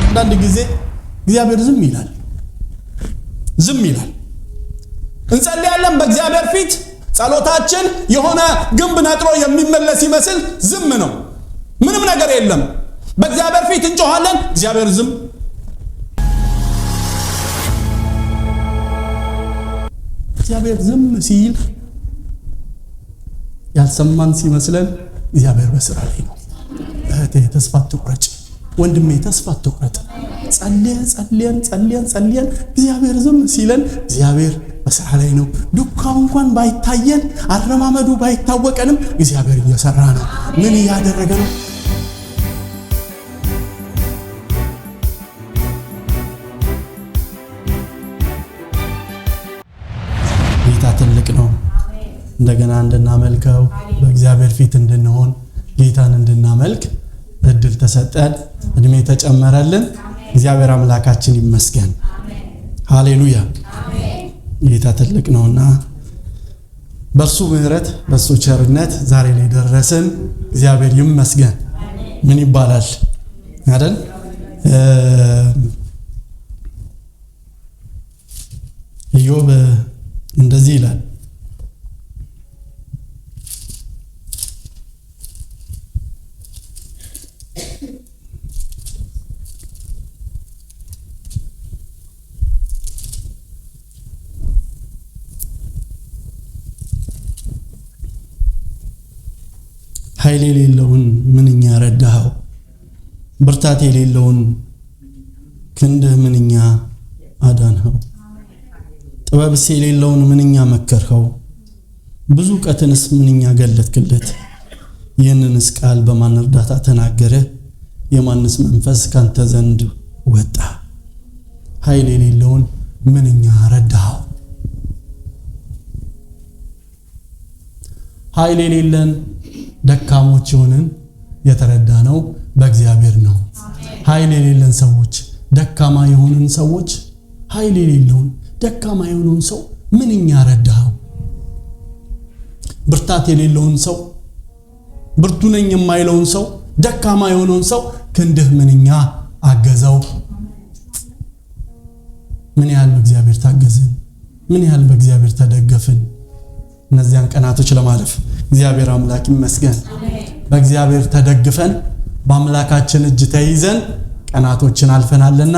አንዳንድ ጊዜ እግዚአብሔር ዝም ይላል እንጸልያለን በእግዚአብሔር ፊት ጸሎታችን የሆነ ግንብ ነጥሮ የሚመለስ ይመስል ዝም ነው ምንም ነገር የለም በእግዚአብሔር ፊት እንጮሃለን እግዚአብሔር ዝም እግዚአብሔር ዝም ሲል ያልሰማን ሲመስለን እግዚአብሔር በስራ ላይ ነው እህቴ ተስፋ አትቁረጭ ወንድሜ ተስፋ አትቁረጥ ጸልየን እግዚአብሔር ዝም ሲለን እግዚአብሔር በስራ ላይ ነው ዱካው እንኳን ባይታየን አረማመዱ ባይታወቀንም እግዚአብሔር እየሰራ ነው ምን ያደረገ ነው ጌታ ትልቅ ነው እንደገና እንድናመልከው በእግዚአብሔር ፊት እንድንሆን ጌታን እንድናመልክ እድል ተሰጠን እድሜ ተጨመረልን እግዚአብሔር አምላካችን ይመስገን ሃሌሉያ አሜን ጌታ ትልቅ ነውና በእርሱ ምህረት በእርሱ ቸርነት ዛሬ ላይ ደረስን እግዚአብሔር ይመስገን ምን ይባላል አይደል ኢዮብ እንደዚህ ይላል ኃይል የሌለውን ምንኛ ረዳኸው ብርታት የሌለውን ክንድህ ምንኛ አዳንኸው ጥበብስ የሌለውን ምንኛ መከርኸው ብዙ ዕውቀትንስ ምንኛ ገለጥክለት ይህንንስ ቃል በማን እርዳታ ተናገረ የማንስ መንፈስ ካንተ ዘንድ ወጣ ኃይል የሌለውን ምንኛ ረዳኸው ኃይል የሌለን ደካሞች ሆነን የተረዳነው በእግዚአብሔር ነው ኃይል የሌለን ሰዎች ደካማ የሆነን ሰዎች ኃይል የሌለውን ደካማ የሆነውን ሰው ምንኛ ረዳኸው ብርታት የሌለውን ሰው ብርቱ ነኝ የማይለውን ሰው ደካማ የሆነውን ሰው ክንድህ ምንኛ አገዘው ምን ያህል በእግዚአብሔር ታገዝን ምን ያህል በእግዚአብሔር ተደገፍን እነዚያን ቀናቶች ለማለፍ እግዚአብሔር አምላክ ይመስገን በእግዚአብሔር ተደግፈን በአምላካችን እጅ ተይዘን ቀናቶችን አልፈናልና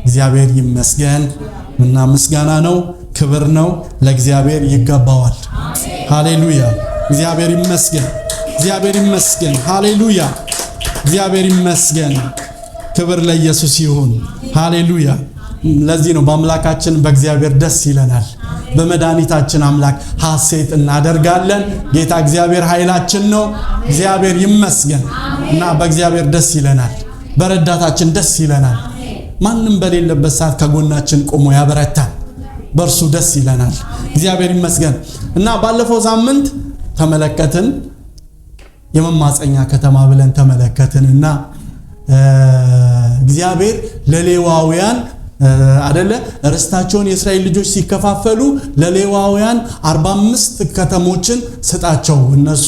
እግዚአብሔር ይመስገን እና ምስጋና ነው ክብር ነው ለእግዚአብሔር ይገባዋል ሃሌሉያ እግዚአብሔር ይመስገን ሃሌሉያ እግዚአብሔር ይመስገን ክብር ለኢየሱስ ይሁን ሃሌሉያ ለዚህ ነው በአምላካችን በእግዚአብሔር ደስ ይለናል በመድኃኒታችን አምላክ ሐሴት እናደርጋለን ጌታ እግዚአብሔር ኃይላችን ነው እግዚአብሔር ይመስገን እና በእግዚአብሔር ደስ ይለናል በረዳታችን ደስ ይለናል ማንንም በሌለበት ሰዓት ከጎናችን ቆሞ ያበረታል በእርሱ ደስ ይለናል እግዚአብሔር ይመስገን እና ባለፈው ሳምንት ተመለከትን የመማፀኛ ከተማ ብለን ተመለከትንና እግዚአብሔር ለሌዋውያን አይደለ ርስታቸውን የእስራኤል ልጆች ሲከፋፈሉ ለሌዋውያን 45 ከተሞችን ሰጣቸው እነሱ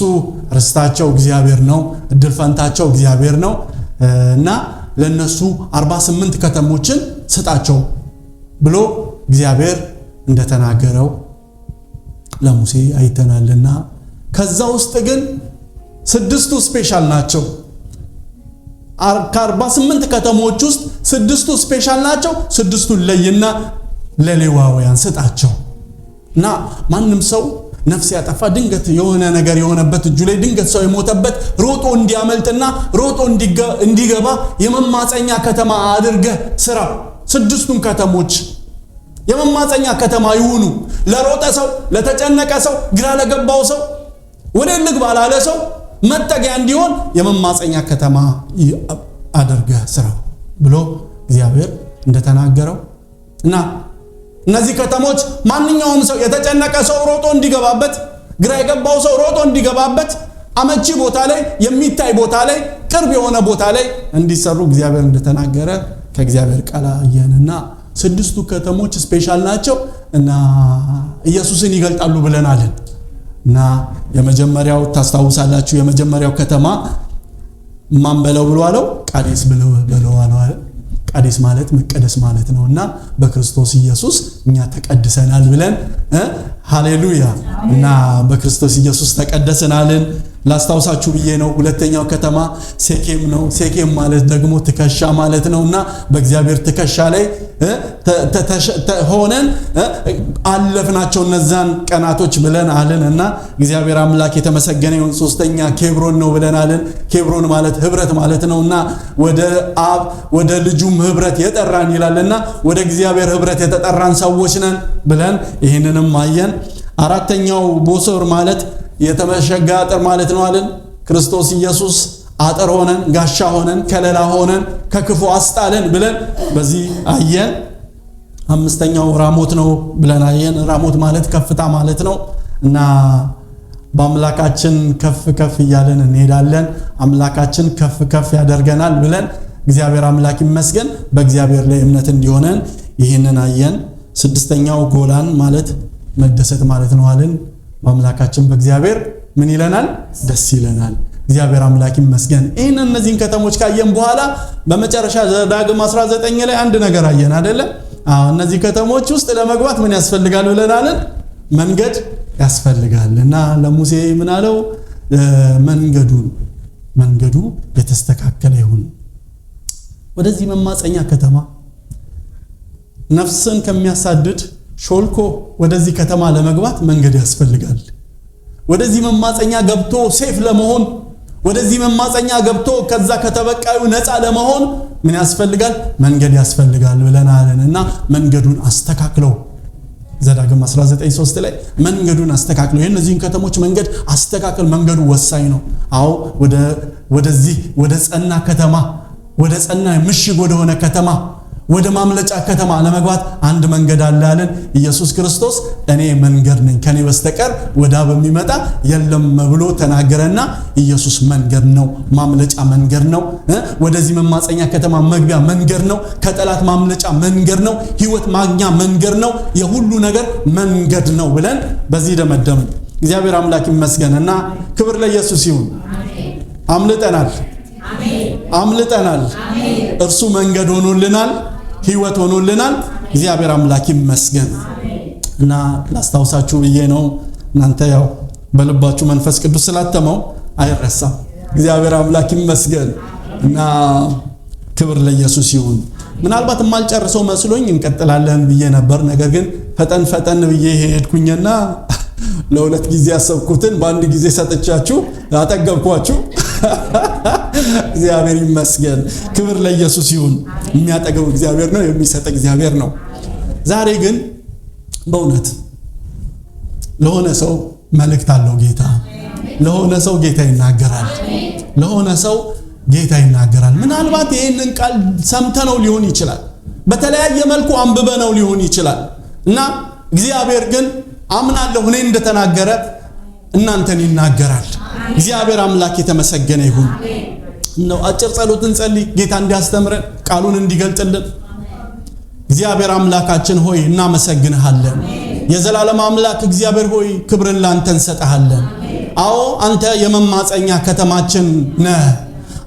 ርስታቸው እግዚአብሔር ነው እድል ፈንታቸው እግዚአብሔር ነው እና ለነሱ 48 ከተሞችን ሰጣቸው ብሎ እግዚአብሔር እንደተናገረው ለሙሴ አይተናልና ከዛ ውስጥ ግን 6ቱ ስፔሻል ናቸው ከ48 ከተሞች ውስጥ 6ቱ ስፔሻል ናቸው 6ቱን ለይና ለሌዋውያን ሰጣቸው እና ማንም ሰው ነፍስ ያጠፋ ድንገት የሆነ ነገር የሆነበት እጁ ላይ ድንገት ሰው የሞተበት ሮጦ እንዲያመልጥና ሮጦ እንዲገባ የመማፀኛ ከተማ አድርገ ስራ 6ቱን ከተሞች የመማፀኛ ከተማ ይሁኑ ለሮጠ ሰው ለተጨነቀ ሰው ግራ ለገባው ሰው ወደ ልግባ ላለ ሰው መጠጊያ እንዲሆን የመማፀኛ ከተማ አድርገ ስራ ብሎ እግዚአብሔር እንደተናገረው እና እነዚህ ከተሞች ማንኛውም ሰው የተጨነቀ ሰው ሮጦ እንዲገባበት ግራ የገባው ሰው ሮጦ እንዲገባበት አመቺ ቦታ ላይ የሚታይ ቦታ ላይ ቅርብ የሆነ ቦታ ላይ እንዲሰሩ እግዚአብሔር እንደተናገረ ከእግዚአብሔር ቃል አየንና 6ቱ ከተሞች ስፔሻል ናቸው እና ኢየሱስን ይገልጣሉ ብለናል። እና የመጀመሪያው ታስታውሳላችሁ የመጀመሪያው ከተማ ማን በለው ብሎ አለው? ቃዴስ ብለው አለው። ቃዴስ ማለት መቀደስ ማለት ነውና በክርስቶስ ኢየሱስ እኛ ተቀድሰናል ብለን ሃሌሉያ እና በክርስቶስ ኢየሱስ ተቀደሰናልን ላስታውሳችሁ ብዬ ነው። ሁለተኛው ከተማ ሴኬም ነው። ሴኬም ማለት ደግሞ ትከሻ ማለት ነውና በእግዚአብሔር ትከሻ ላይ ሆነን አለፍናቸው እነዛን ቀናቶች ብለን አለንና እግዚአብሔር አምላክ የተመሰገነ ይሁን። ሶስተኛ ኬብሮን ነው ብለን አለን። ኬብሮን ማለት ህብረት ማለት ነውና ወደ አብ ወደ ልጁም ህብረት የጠራን ይላልና ወደ እግዚአብሔር ህብረት የተጠራን ሰዎች ነን ብለን ይሄንንም አየን። አራተኛው ቦሶር ማለት የተመሸጋ አጥር ማለት ነው አለን። ክርስቶስ ኢየሱስ አጥር ሆነን ጋሻ ሆነን ከለላ ሆነን ከክፉ አስጣለን ብለን በዚህ አየን። አምስተኛው ራሞት ነው ብለን አየን። ራሞት ማለት ከፍታ ማለት ነው እና በአምላካችን ከፍ ከፍ እያለን እንሄዳለን። አምላካችን ከፍ ከፍ ያደርገናል ብለን እግዚአብሔር አምላክ ይመስገን በእግዚአብሔር ላይ እምነት እንዲሆነን ይህንን አየን። ስድስተኛው ጎላን ማለት መደሰት ማለት ነው አለን። በአምላካችን በእግዚአብሔር ምን ይለናል? ደስ ይለናል። እግዚአብሔር አምላክ ይመስገን። እነዚህን ከተሞች ካየን በኋላ በመጨረሻ ዘዳግም 19 ላይ አንድ ነገር አየን አይደለ? እነዚህ ከተሞች ውስጥ ለመግባት ምን ያስፈልጋል ብለናል? መንገድ ያስፈልጋል። እና ለሙሴ ምን አለው? መንገዱ የተስተካከለ ይሁን። ወደዚህ መማፀኛ ከተማ ነፍስን ከሚያሳድድ ሾልኮ ወደዚህ ከተማ ለመግባት መንገድ ያስፈልጋል። ወደዚህ መማፀኛ ገብቶ ሴፍ ለመሆን ወደዚህ መማፀኛ ገብቶ ከዛ ከተበቃዩ ነፃ ለመሆን ምን ያስፈልጋል? መንገድ ያስፈልጋል ብለናልና መንገዱን አስተካክለው ዘዳግም 19:3 ላይ መንገዱን አስተካክለው የእነዚህን ከተሞች መንገድ አስተካክል። መንገዱ ወሳኝ ነው። አዎ ወደዚህ ወደ ጸና ከተማ ወደ ጸና ምሽግ ወደ ሆነ ከተማ ወደ ማምለጫ ከተማ ለመግባት አንድ መንገድ አለ አለን ኢየሱስ ክርስቶስ። እኔ መንገድ ነኝ ከኔ በስተቀር ወደ አብ የሚመጣ የለም ብሎ ተናገረና ኢየሱስ መንገድ ነው፣ ማምለጫ መንገድ ነው። ወደዚህ መማፀኛ ከተማ መግቢያ መንገድ ነው፣ ከጠላት ማምለጫ መንገድ ነው፣ ህይወት ማግኛ መንገድ ነው፣ የሁሉ ነገር መንገድ ነው ብለን በዚህ ደመደምን። እግዚአብሔር አምላክ ይመስገንና ክብር ለኢየሱስ ይሁን። አምልጠናል። እርሱ መንገድ ሆኖልናል፣ ህይወት ሆኖልናል። እግዚአብሔር አምላክ ይመስገን እና ላስታውሳችሁ ብዬ ነው። እናንተ ያው በልባችሁ መንፈስ ቅዱስ ስላተመው አይረሳም። እግዚአብሔር አምላክ ይመስገን እና ክብር ለኢየሱስ ይሁን። ምናልባት የማልጨርሰው መስሎኝ እንቀጥላለን ብዬ ነበር። ነገር ግን ፈጠን ብዬ ሄድኩኝና ለሁለት ጊዜ ያሰብኩትን በአንድ ጊዜ ሰጥቻችሁ አጠገብኳችሁ። እግዚአብሔር ይመስገን። ክብር ለኢየሱስ ይሁን። የሚያጠገው እግዚአብሔር ነው፣ የሚሰጥ እግዚአብሔር ነው። ዛሬ ግን በእውነት ለሆነ ሰው መልእክት አለው ጌታ። ለሆነ ሰው ጌታ ይናገራል። ለሆነ ሰው ጌታ ይናገራል። ምናልባት ይሄንን ቃል ሰምተነው ሊሆን ይችላል፣ በተለያየ መልኩ አንብበነው ሊሆን ይችላል እና እግዚአብሔር ግን አምናለሁ እኔ እንደተናገረ እናንተን ይናገራል። እግዚአብሔር አምላክ የተመሰገነ ይሁን። ነው አጭር ጸሎትን ጸልይ፣ ጌታ እንዲያስተምረን ቃሉን እንዲገልጥልን። እግዚአብሔር አምላካችን ሆይ እናመሰግንሃለን። የዘላለም አምላክ እግዚአብሔር ሆይ ክብርን ላንተ እንሰጣለን። አዎ አንተ የመማፀኛ ከተማችን ነህ።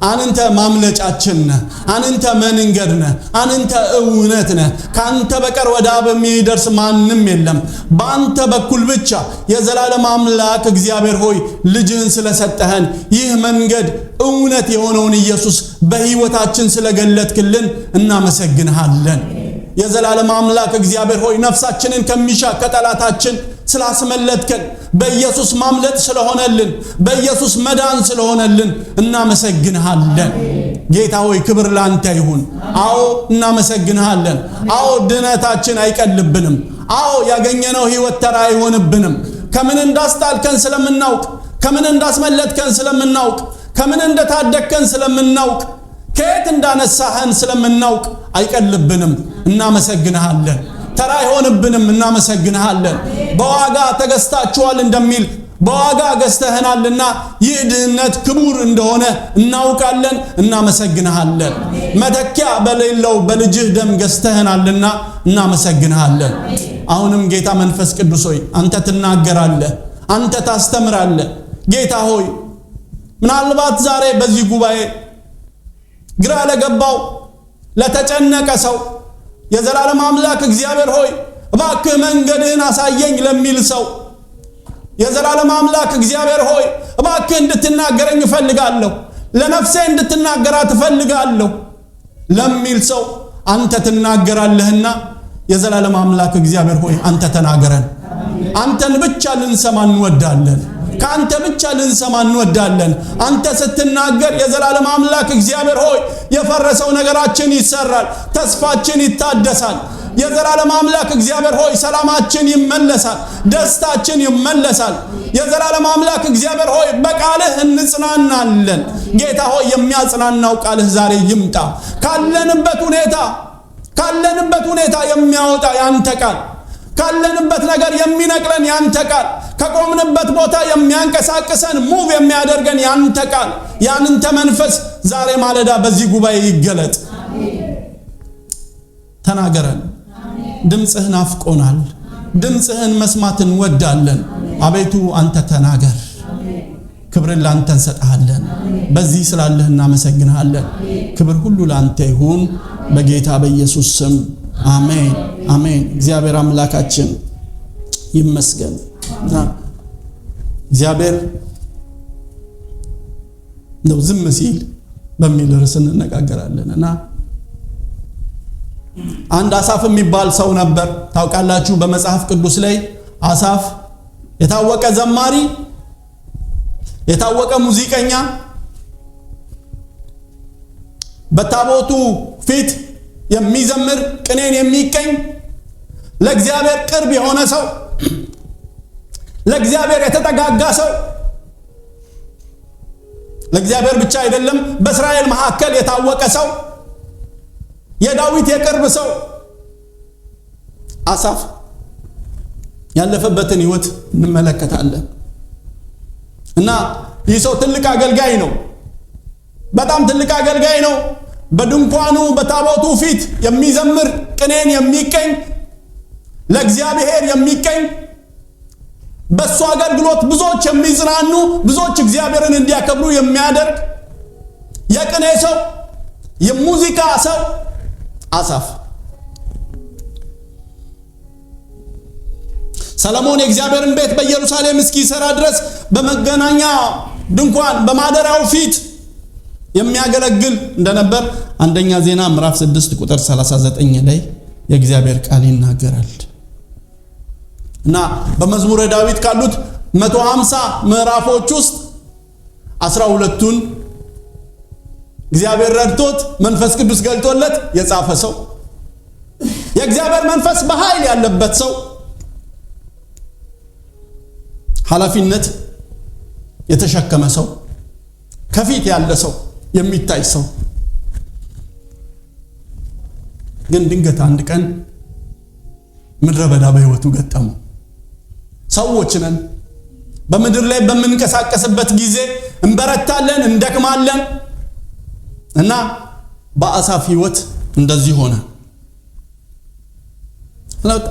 አንተ ማምለጫችን ነህ። አንተ መንገድ ነህ። አንተ እውነት ነህ። ካንተ በቀር ወደ አብ የሚደርስ ማንም የለም። በአንተ በኩል ብቻ የዘላለም አምላክ እግዚአብሔር ሆይ ልጅህን ስለሰጠህን ይህ መንገድ እውነት የሆነውን ኢየሱስ በህይወታችን ስለገለጥክልን እናመሰግንሃለን። የዘላለም አምላክ እግዚአብሔር ሆይ ነፍሳችንን ከሚሻ ከጠላታችን ስላስመለጥከን በኢየሱስ ማምለጥ ስለሆነልን በኢየሱስ መዳን ስለሆነልን እናመሰግንሃለን። ጌታ ሆይ ክብር ላንተ ይሁን። አዎ እናመሰግንሃለን። አዎ ድነታችን አይቀልብንም። አዎ ያገኘነው ህይወት ተራ አይሆንብንም። ከምን እንዳስጣልከን ስለምናውቅ፣ ከምን እንዳስመለጥከን ስለምናውቅ፣ ከምን እንደታደግከን ስለምናውቅ፣ ከየት እንዳነሳህን ስለምናውቅ አይቀልብንም። እናመሰግንሃለን። ተራ አይሆንብንም። እናመሰግንሃለን። በዋጋ ተገዝታችኋል እንደሚል በዋጋ ገዝተህናልና ይህ ድህነት ክቡር እንደሆነ እናውቃለን። እናመሰግንሃለን። መተኪያ በሌለው በልጅህ ደም ገዝተህናልና እናመሰግንሃለን። አሁንም ጌታ መንፈስ ቅዱስ ሆይ አንተ ትናገራለህ፣ አንተ ታስተምራለህ። ጌታ ሆይ ምናልባት ዛሬ በዚህ ጉባኤ ግራ ለገባው ለተጨነቀ ሰው የዘላለም አምላክ እግዚአብሔር ሆይ እባክህ መንገድህን አሳየኝ ለሚል ሰው የዘላለም አምላክ እግዚአብሔር ሆይ እባክህ እንድትናገረኝ እፈልጋለሁ፣ ለነፍሴ እንድትናገራት እፈልጋለሁ ለሚል ሰው አንተ ትናገራለህና የዘላለም አምላክ እግዚአብሔር ሆይ አንተ ተናገረን። አንተን ብቻ ልንሰማ እንወዳለን፣ ካንተ ብቻ ልንሰማ እንወዳለን። አንተ ስትናገር የዘላለም አምላክ እግዚአብሔር ሆይ የፈረሰው ነገራችን ይሰራል፣ ተስፋችን ይታደሳል። የዘላለም አምላክ እግዚአብሔር ሆይ ሰላማችን ይመለሳል፣ ደስታችን ይመለሳል። የዘላለም አምላክ እግዚአብሔር ሆይ በቃልህ እንጽናናለን። ጌታ ሆይ የሚያጽናናው ቃልህ ዛሬ ይምጣ። ካለንበት ሁኔታ የሚያወጣ ያንተ ቃል፣ ካለንበት ነገር የሚነቅለን ያንተ ቃል፣ ከቆምንበት ቦታ የሚያንቀሳቅሰን ሙቭ የሚያደርገን ያንተ ቃል፣ ያንተ መንፈስ ዛሬ ማለዳ በዚህ ጉባኤ ይገለጥ። ተናገረን። ድምጽህን አፍቆናል፣ ድምጽህን መስማት እንወዳለን። አቤቱ አንተ ተናገር። ክብርን ላንተ እንሰጣለን። በዚህ ስላለህ እናመሰግንሃለን። ክብር ሁሉ ላንተ ይሁን በጌታ በኢየሱስ ስም አሜን አሜን። እግዚአብሔር አምላካችን ይመስገን። እግዚአብሔር ነው ዝም ሲል በሚል ርዕስ እንነጋገራለንና አንድ አሳፍ የሚባል ሰው ነበር። ታውቃላችሁ በመጽሐፍ ቅዱስ ላይ አሳፍ የታወቀ ዘማሪ፣ የታወቀ ሙዚቀኛ፣ በታቦቱ ፊት የሚዘምር ቅኔን የሚቀኝ ለእግዚአብሔር ቅርብ የሆነ ሰው፣ ለእግዚአብሔር የተጠጋጋ ሰው፣ ለእግዚአብሔር ብቻ አይደለም በእስራኤል መካከል የታወቀ ሰው፣ የዳዊት የቅርብ ሰው አሳፍ ያለፈበትን ህይወት እንመለከታለን። እና ይህ ሰው ትልቅ አገልጋይ ነው፣ በጣም ትልቅ አገልጋይ ነው። በድንኳኑ በታቦቱ ፊት የሚዘምር ቅኔን የሚቀኝ ለእግዚአብሔር የሚቀኝ በሱ አገልግሎት ብዙዎች የሚጽናኑ ብዙዎች እግዚአብሔርን እንዲያከብሩ የሚያደርግ የቅኔ ሰው የሙዚቃ ሰው አሳፍ። ሰለሞን የእግዚአብሔርን ቤት በኢየሩሳሌም እስኪሰራ ድረስ በመገናኛ ድንኳን በማደሪያው ፊት የሚያገለግል እንደነበር አንደኛ ዜና ምዕራፍ 6 ቁጥር 39 ላይ የእግዚአብሔር ቃል ይናገራል። እና በመዝሙረ ዳዊት ካሉት 150 ምዕራፎች ውስጥ 12ቱን እግዚአብሔር ረድቶት መንፈስ ቅዱስ ገልጦለት የጻፈ ሰው፣ የእግዚአብሔር መንፈስ በኃይል ያለበት ሰው፣ ኃላፊነት የተሸከመ ሰው፣ ከፊት ያለ ሰው፣ የሚታይ ሰው። ግን ድንገት አንድ ቀን ምድረ በዳ በህይወቱ ገጠመው። ሰዎች ነን። በምድር ላይ በምንቀሳቀስበት ጊዜ እንበረታለን፣ እንደክማለን። እና በአሳፍ ህይወት እንደዚህ ሆነ።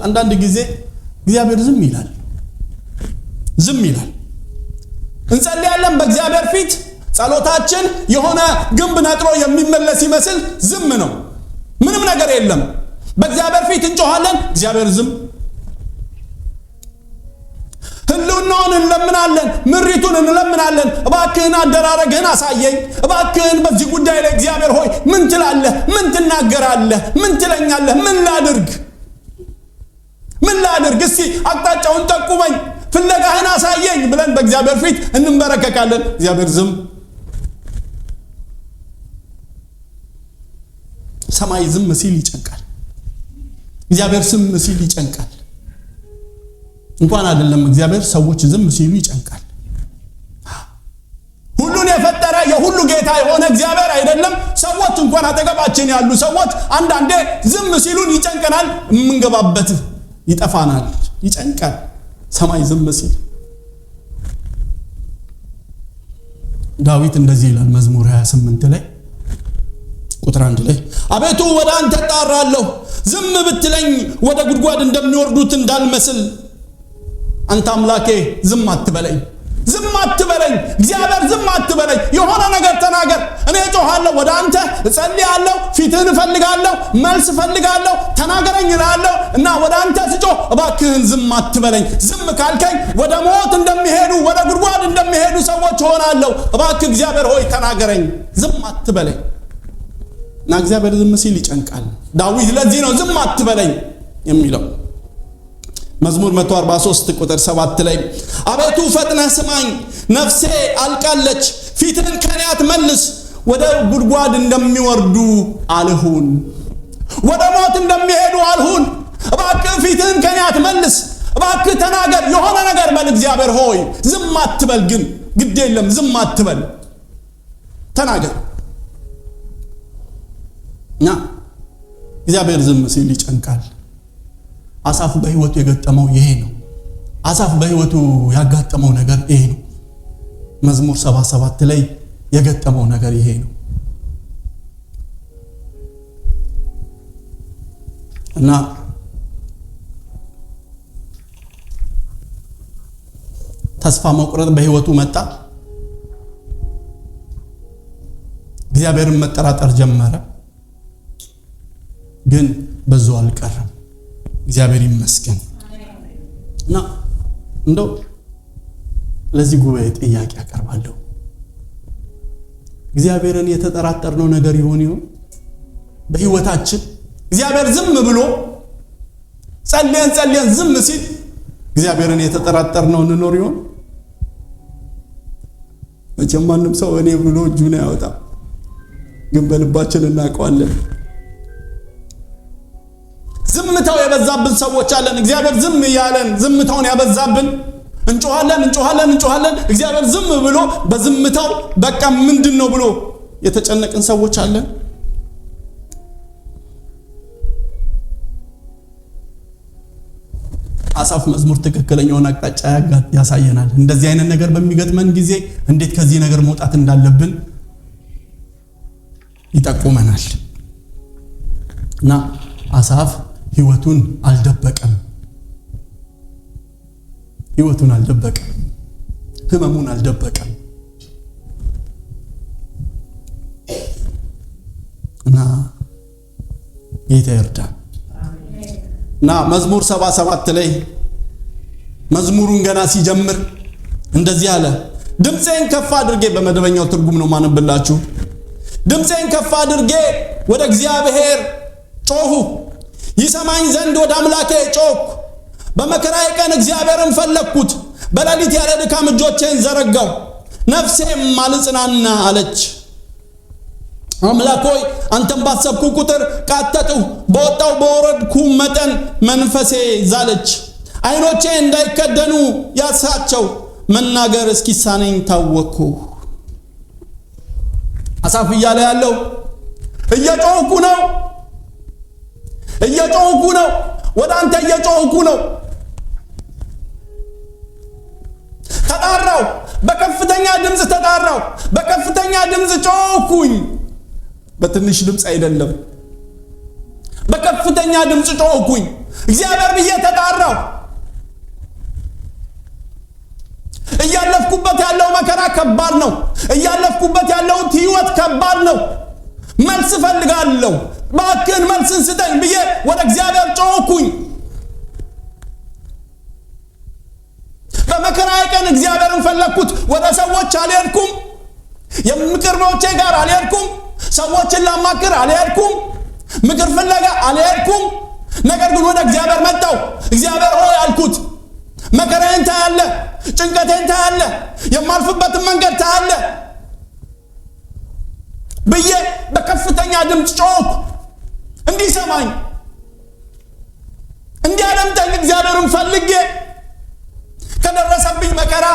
አንዳንድ ጊዜ እግዚአብሔር ዝም ይላል። እንጸልያለን በእግዚአብሔር ፊት፣ ጸሎታችን የሆነ ግንብ ነጥሮ የሚመለስ ይመስል ዝም ነው፣ ምንም ነገር የለም። በእግዚአብሔር ፊት እንጮሃለን፣ እግዚአብሔር ዝም። ህልውናውን እንለምናለን፣ ምሪቱን እንለምናለን። እባክህን አደራረግህን አሳየኝ፣ እባክህን በዚህ ጉዳይ ላይ እግዚአብሔር ሆይ ምን ትላለህ? ምን ትናገራለህ? ምን ትለኛለህ? ምን ላድርግ? እስቲ አቅጣጫውን ጠቁመኝ፣ ፍለጋህን አሳየኝ ብለን በእግዚአብሔር ፊት እንንበረከካለን። እግዚአብሔር ዝም። ሰማይ ዝም ሲል ይጨንቃል። እግዚአብሔር ዝም ሲል ይጨንቃል። እንኳን አይደለም እግዚአብሔር፣ ሰዎች ዝም ሲሉ ይጨንቃል። ሁሉን የፈጠረ የሁሉ ጌታ የሆነ እግዚአብሔር አይደለም፣ ሰዎች እንኳን አጠገባችን ያሉ ሰዎች አንዳንዴ ዝም ሲሉን ይጨንቀናል። የምንገባበት ይጠፋናል፣ ይጨንቃል። ሰማይ ዝም ሲል ዳዊት እንደዚህ ይላል መዝሙር 28 ላይ ቁጥር 1 ላይ አቤቱ ወደ አንተ ጣራለሁ ዝም ብትለኝ ወደ ጉድጓድ እንደሚወርዱት እንዳልመስል አንተ አምላኬ ዝም አትበለኝ እግዚአብሔር ዝም አትበለኝ የሆነ ነገር ተናገር እኔ ጮሃለሁ ወደ አንተ እጸልያለሁ ፊትህን እፈልጋለሁ መልስ እፈልጋለሁ ተናገረኝ እላለሁ እና ወደ አንተ ስጮህ እባክህን ዝም አትበለኝ ዝም ካልከኝ ወደ ሞት እንደሚሄዱ ወደ ጉድጓድ እንደሚሄዱ ሰዎች ሆናለሁ እባክህ እግዚአብሔር ሆይ ተናገረኝ ዝም አትበለኝ እና እግዚአብሔር ዝም ሲል ይጨንቃል ዳዊት ለዚህ ነው ዝም አትበለኝ የሚለው መዝሙር 143 ቁጥር 7 ላይ አቤቱ ፈጥነህ ስማኝ ነፍሴ አልቃለች ፊትህን ከኔ አትመልስ ወደ ጉድጓድ እንደሚወርዱ አልሁን ወደ ሞት እንደሚሄዱ አልሁን እባክህ ፊትህን ከኔ አትመልስ እባክህ ተናገር የሆነ ነገር በል እግዚአብሔር ሆይ ዝም አትበል ግን ግድ የለም ዝም አትበል ተናገር እና እግዚአብሔር ዝም ሲል ይጨንቃል አሳፍ በህይወቱ የገጠመው ይሄ ነው አሳፍ በህይወቱ ያጋጠመው ነገር ይሄ ነው መዝሙር 77 ላይ የገጠመው ነገር ይሄ ነው እና ተስፋ መቁረጥ በህይወቱ መጣ እግዚአብሔርን መጠራጠር ጀመረ ግን በዛው አልቀረም እግዚአብሔር ይመስገን እና እንደው ለዚህ ጉባኤ ጥያቄ አቀርባለሁ እግዚአብሔርን የተጠራጠርነው ነገር ይሆን በህይወታችን እግዚአብሔር ዝም ብሎ ጸልየን ዝም ሲል እግዚአብሔርን የተጠራጠርነው እንኖር ይሆን መቼም ማንም ሰው እኔ ብሎ እጁን ያወጣ ግን በልባችን እናውቀዋለን ዝምታው የበዛብን ሰዎች አለን እግዚአብሔር ዝም ያለን ዝምታውን ያበዛብን እንጮሃለን እግዚአብሔር ዝም ብሎ በዝምታው በቃ ምንድነው ብሎ የተጨነቅን ሰዎች አለን አሳፍ መዝሙር ትክክለኛውን አቅጣጫ ያሳየናል እንደዚህ አይነት ነገር በሚገጥመን ጊዜ እንዴት ከዚህ ነገር መውጣት እንዳለብን ይጠቁመናል እና አሳፍ ህይወቱን አልደበቀም ህመሙን አልደበቀም እና ጌታ ይርዳን እና መዝሙር 77 ላይ መዝሙሩን ገና ሲጀምር እንደዚህ አለ ድምጼን ከፍ አድርጌ በመደበኛው ትርጉም ነው ማነብላችሁ ድምጼን ከፍ አድርጌ ወደ እግዚአብሔር ጮሁ ይሰማኝ ዘንድ ወደ አምላኬ ጮክ በመከራዬ ቀን እግዚአብሔርን ፈለኩት በሌሊት ያለ ድካም እጆቼን ዘረጋው ነፍሴም አልጽናና አለች አምላክ ሆይ አንተን ባሰብኩ ቁጥር ቃተትሁ በወጣው በወረድኩ መጠን መንፈሴ ዛለች አይኖቼ እንዳይከደኑ ያሳቸው መናገር እስኪሳነኝ ታወኩ አሳፍ እያለ ያለው እየጮህኩ ነው ወደ አንተ እየጮህኩ ነው ተጣራው በከፍተኛ ድምጽ ተጣራው በከፍተኛ ድምጽ ጮህኩኝ በትንሽ ድምጽ አይደለም በከፍተኛ ድምጽ ጮህኩኝ እግዚአብሔር ብዬ ተጣራው እያለፍኩበት ያለው መከራ ከባድ ነው እያለፍኩበት ያለው ህይወት ከባድ ነው መልስ ፈልጋለሁ ባክን መልስን ስጠኝ ብዬ ወደ እግዚአብሔር ጮህኩኝ በመከራዬ ቀን እግዚአብሔርን ፈለኩት ወደ ሰዎች አልሄድኩም የምቅርቦቼ ጋር አልሄድኩም ሰዎችን ላማክር አልሄድኩም ምክር ፍለጋ አልሄድኩም ነገር ግን ወደ እግዚአብሔር መጣው እግዚአብሔር ሆይ አልኩት መከራዬን ታያለ ጭንቀቴን ታያለ የማልፍበትን መንገድ ታያለ ብዬ በከፍተኛ ድምጽ ጮህኩ እንዲሰማኝ እንዲያደምጠኝ እግዚአብሔርን ፈልጌ ከደረሰብኝ መከራ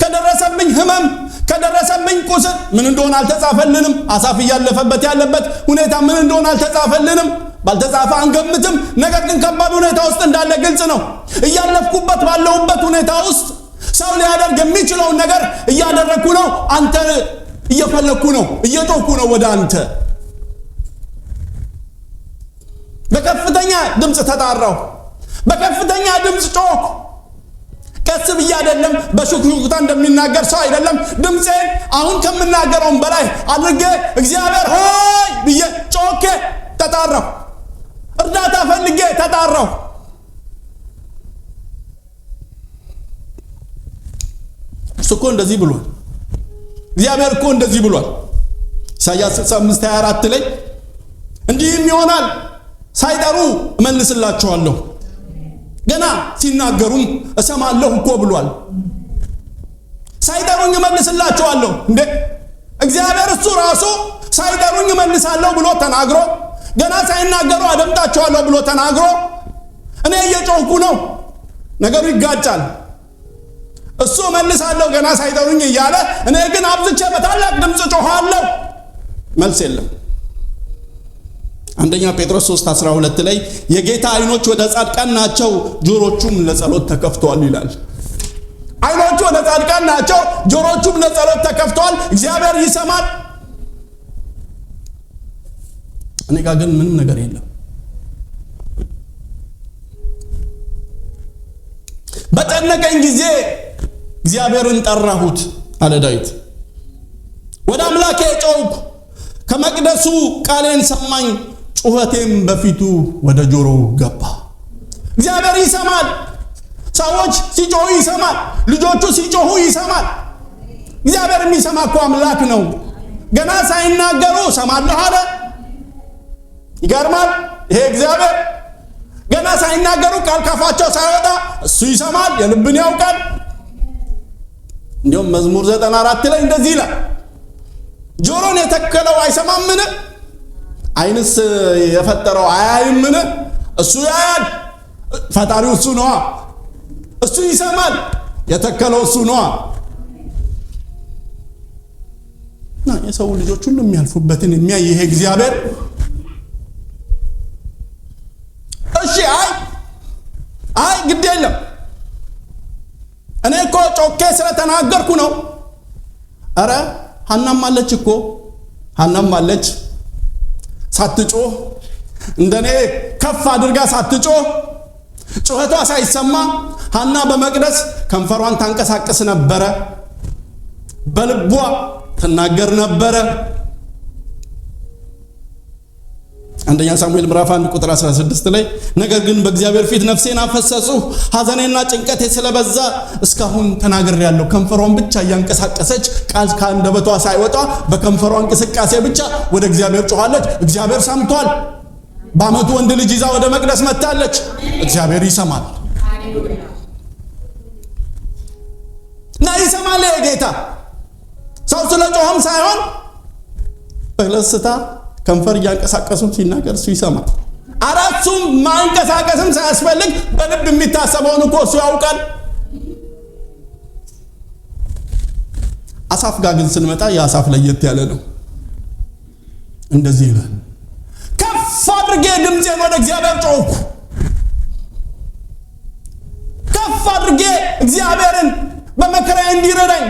ከደረሰብኝ ህመም ከደረሰብኝ ቁስል ምን እንደሆነ አልተጻፈልንም አሳፍ ያለፈበት ያለበት ሁኔታ ምን እንደሆነ አልተጻፈልንም ባልተጻፈ አንገምትም ነገር ግን ከባድ ሁኔታ ውስጥ እንዳለ ግልጽ ነው እያለፍኩበት ባለውበት ሁኔታ ውስጥ ሰው ሊያደርግ የሚችለው ነገር እያደረኩ ነው አንተ እየፈለኩ ነው እየጮኩ ነው ወደ አንተ በከፍተኛ ድምጽ ተጣራሁ፣ በከፍተኛ ድምጽ ጮክ። ቀስ ብዬ አይደለም፣ በሹክሹክታ እንደሚናገር ሰው አይደለም። ድምጼን አሁን ከምናገረውም በላይ አድርጌ እግዚአብሔር ሆይ ብዬ ጮኬ ተጣራሁ። እርዳታ ፈልጌ ተጣራሁ። እሱ እኮ እንደዚህ ብሏል። እግዚአብሔር እኮ እንደዚህ ብሏል። ኢሳይያስ 65:24 ላይ እንዲህም ይሆናል ሳይጠሩ እመልስላቸዋለሁ፣ ገና ሲናገሩም እሰማለሁ እኮ ብሏል። ሳይጠሩኝ እመልስላቸዋለሁ። እንዴ እግዚአብሔር እሱ ራሱ ሳይጠሩኝ እመልሳለሁ ብሎ ተናግሮ ገና ሳይናገሩ አደምጣቸዋለሁ ብሎ ተናግሮ እኔ እየጮህኩ ነው። ነገሩ ይጋጫል። እሱ እመልሳለሁ ገና ሳይጠሩኝ እያለ እኔ ግን አብዝቼ በታላቅ ድምጽ ጮሃለሁ። መልስ የለም። አንደኛ ጴጥሮስ 3:12 ላይ የጌታ አይኖች ወደ ጻድቃን ናቸው፣ ጆሮቹም ለጸሎት ተከፍተዋል ይላል። አይኖቹ ወደ ጻድቃን ናቸው፣ ጆሮቹም ለጸሎት ተከፍተዋል። እግዚአብሔር ይሰማል። እኔ ጋር ግን ምንም ነገር የለም። በጨነቀኝ ጊዜ እግዚአብሔርን ጠራሁት አለ ዳዊት። ወደ አምላኬ ጮኽኩ፣ ከመቅደሱ ቃሌን ሰማኝ፣ ጩኸቴም በፊቱ ወደ ጆሮ ገባ። እግዚአብሔር ይሰማል። ሰዎች ሲጮሁ ይሰማል። ልጆቹ ሲጮሁ ይሰማል። እግዚአብሔር የሚሰማ እኮ አምላክ ነው። ገና ሳይናገሩ ሰማለሁ አለ። ይገርማል። ይሄ እግዚአብሔር ገና ሳይናገሩ ቃል ካፋቸው ሳይወጣ እሱ ይሰማል፣ የልብን ያውቃል። እንዲሁም መዝሙር 94 ላይ እንደዚህ ይላል፣ ጆሮን የተከለው አይሰማምን? አይንስ የፈጠረው አያይምን? እሱ ያያል። ፈጣሪው እሱ ነዋ። እሱ ይሰማል። የተከለው እሱ ነዋ። እና የሰው ልጆች ሁሉ የሚያልፉበትን የሚያይ ይሄ እግዚአብሔር እሺ አይ ግድ የለም እኔ እኮ ጮኬ ስለተናገርኩ ነው። አረ ሐናም አለች እኮ ሐናም አለች። ሳትጮህ እንደኔ ከፍ አድርጋ ሳትጮህ ጩኸቷ ሳይሰማ ሐና በመቅደስ ከንፈሯን ታንቀሳቀስ ነበረ፣ በልቧ ትናገር ነበረ። አንደኛ ሳሙኤል ምዕራፍ 1:16 ላይ ነገር ግን በእግዚአብሔር ፊት ነፍሴን አፈሰስሁ፣ ሐዘኔና ጭንቀቴ ስለበዛ እስካሁን ተናግሬያለሁ። ከንፈሯን ብቻ እያንቀሳቀሰች ቃል ከአንደበቷ ሳይወጣ በከንፈሯ እንቅስቃሴ ብቻ ወደ እግዚአብሔር ጮኻለች። እግዚአብሔር ሰምቷል። በዓመቱ ወንድ ልጅ ይዛ ወደ መቅደስ መጣለች። እግዚአብሔር ይሰማል። እና ይሰማል ጌታ። ሰው ስለ ጮኸም ሳይሆን በለስታ ከንፈር እያንቀሳቀሱ ሲናገር እሱ ይሰማል። አራቱም ማንቀሳቀስም ሳያስፈልግ በልብ የሚታሰበውን እኮ እሱ ያውቃል። አሳፍ ጋር ግን ስንመጣ የአሳፍ ለየት ያለ ነው። እንደዚህ ይላል፣ ከፍ አድርጌ ድምፄን ወደ እግዚአብሔር ጮኽኩ። ከፍ አድርጌ እግዚአብሔርን በመከራዬ እንዲረዳኝ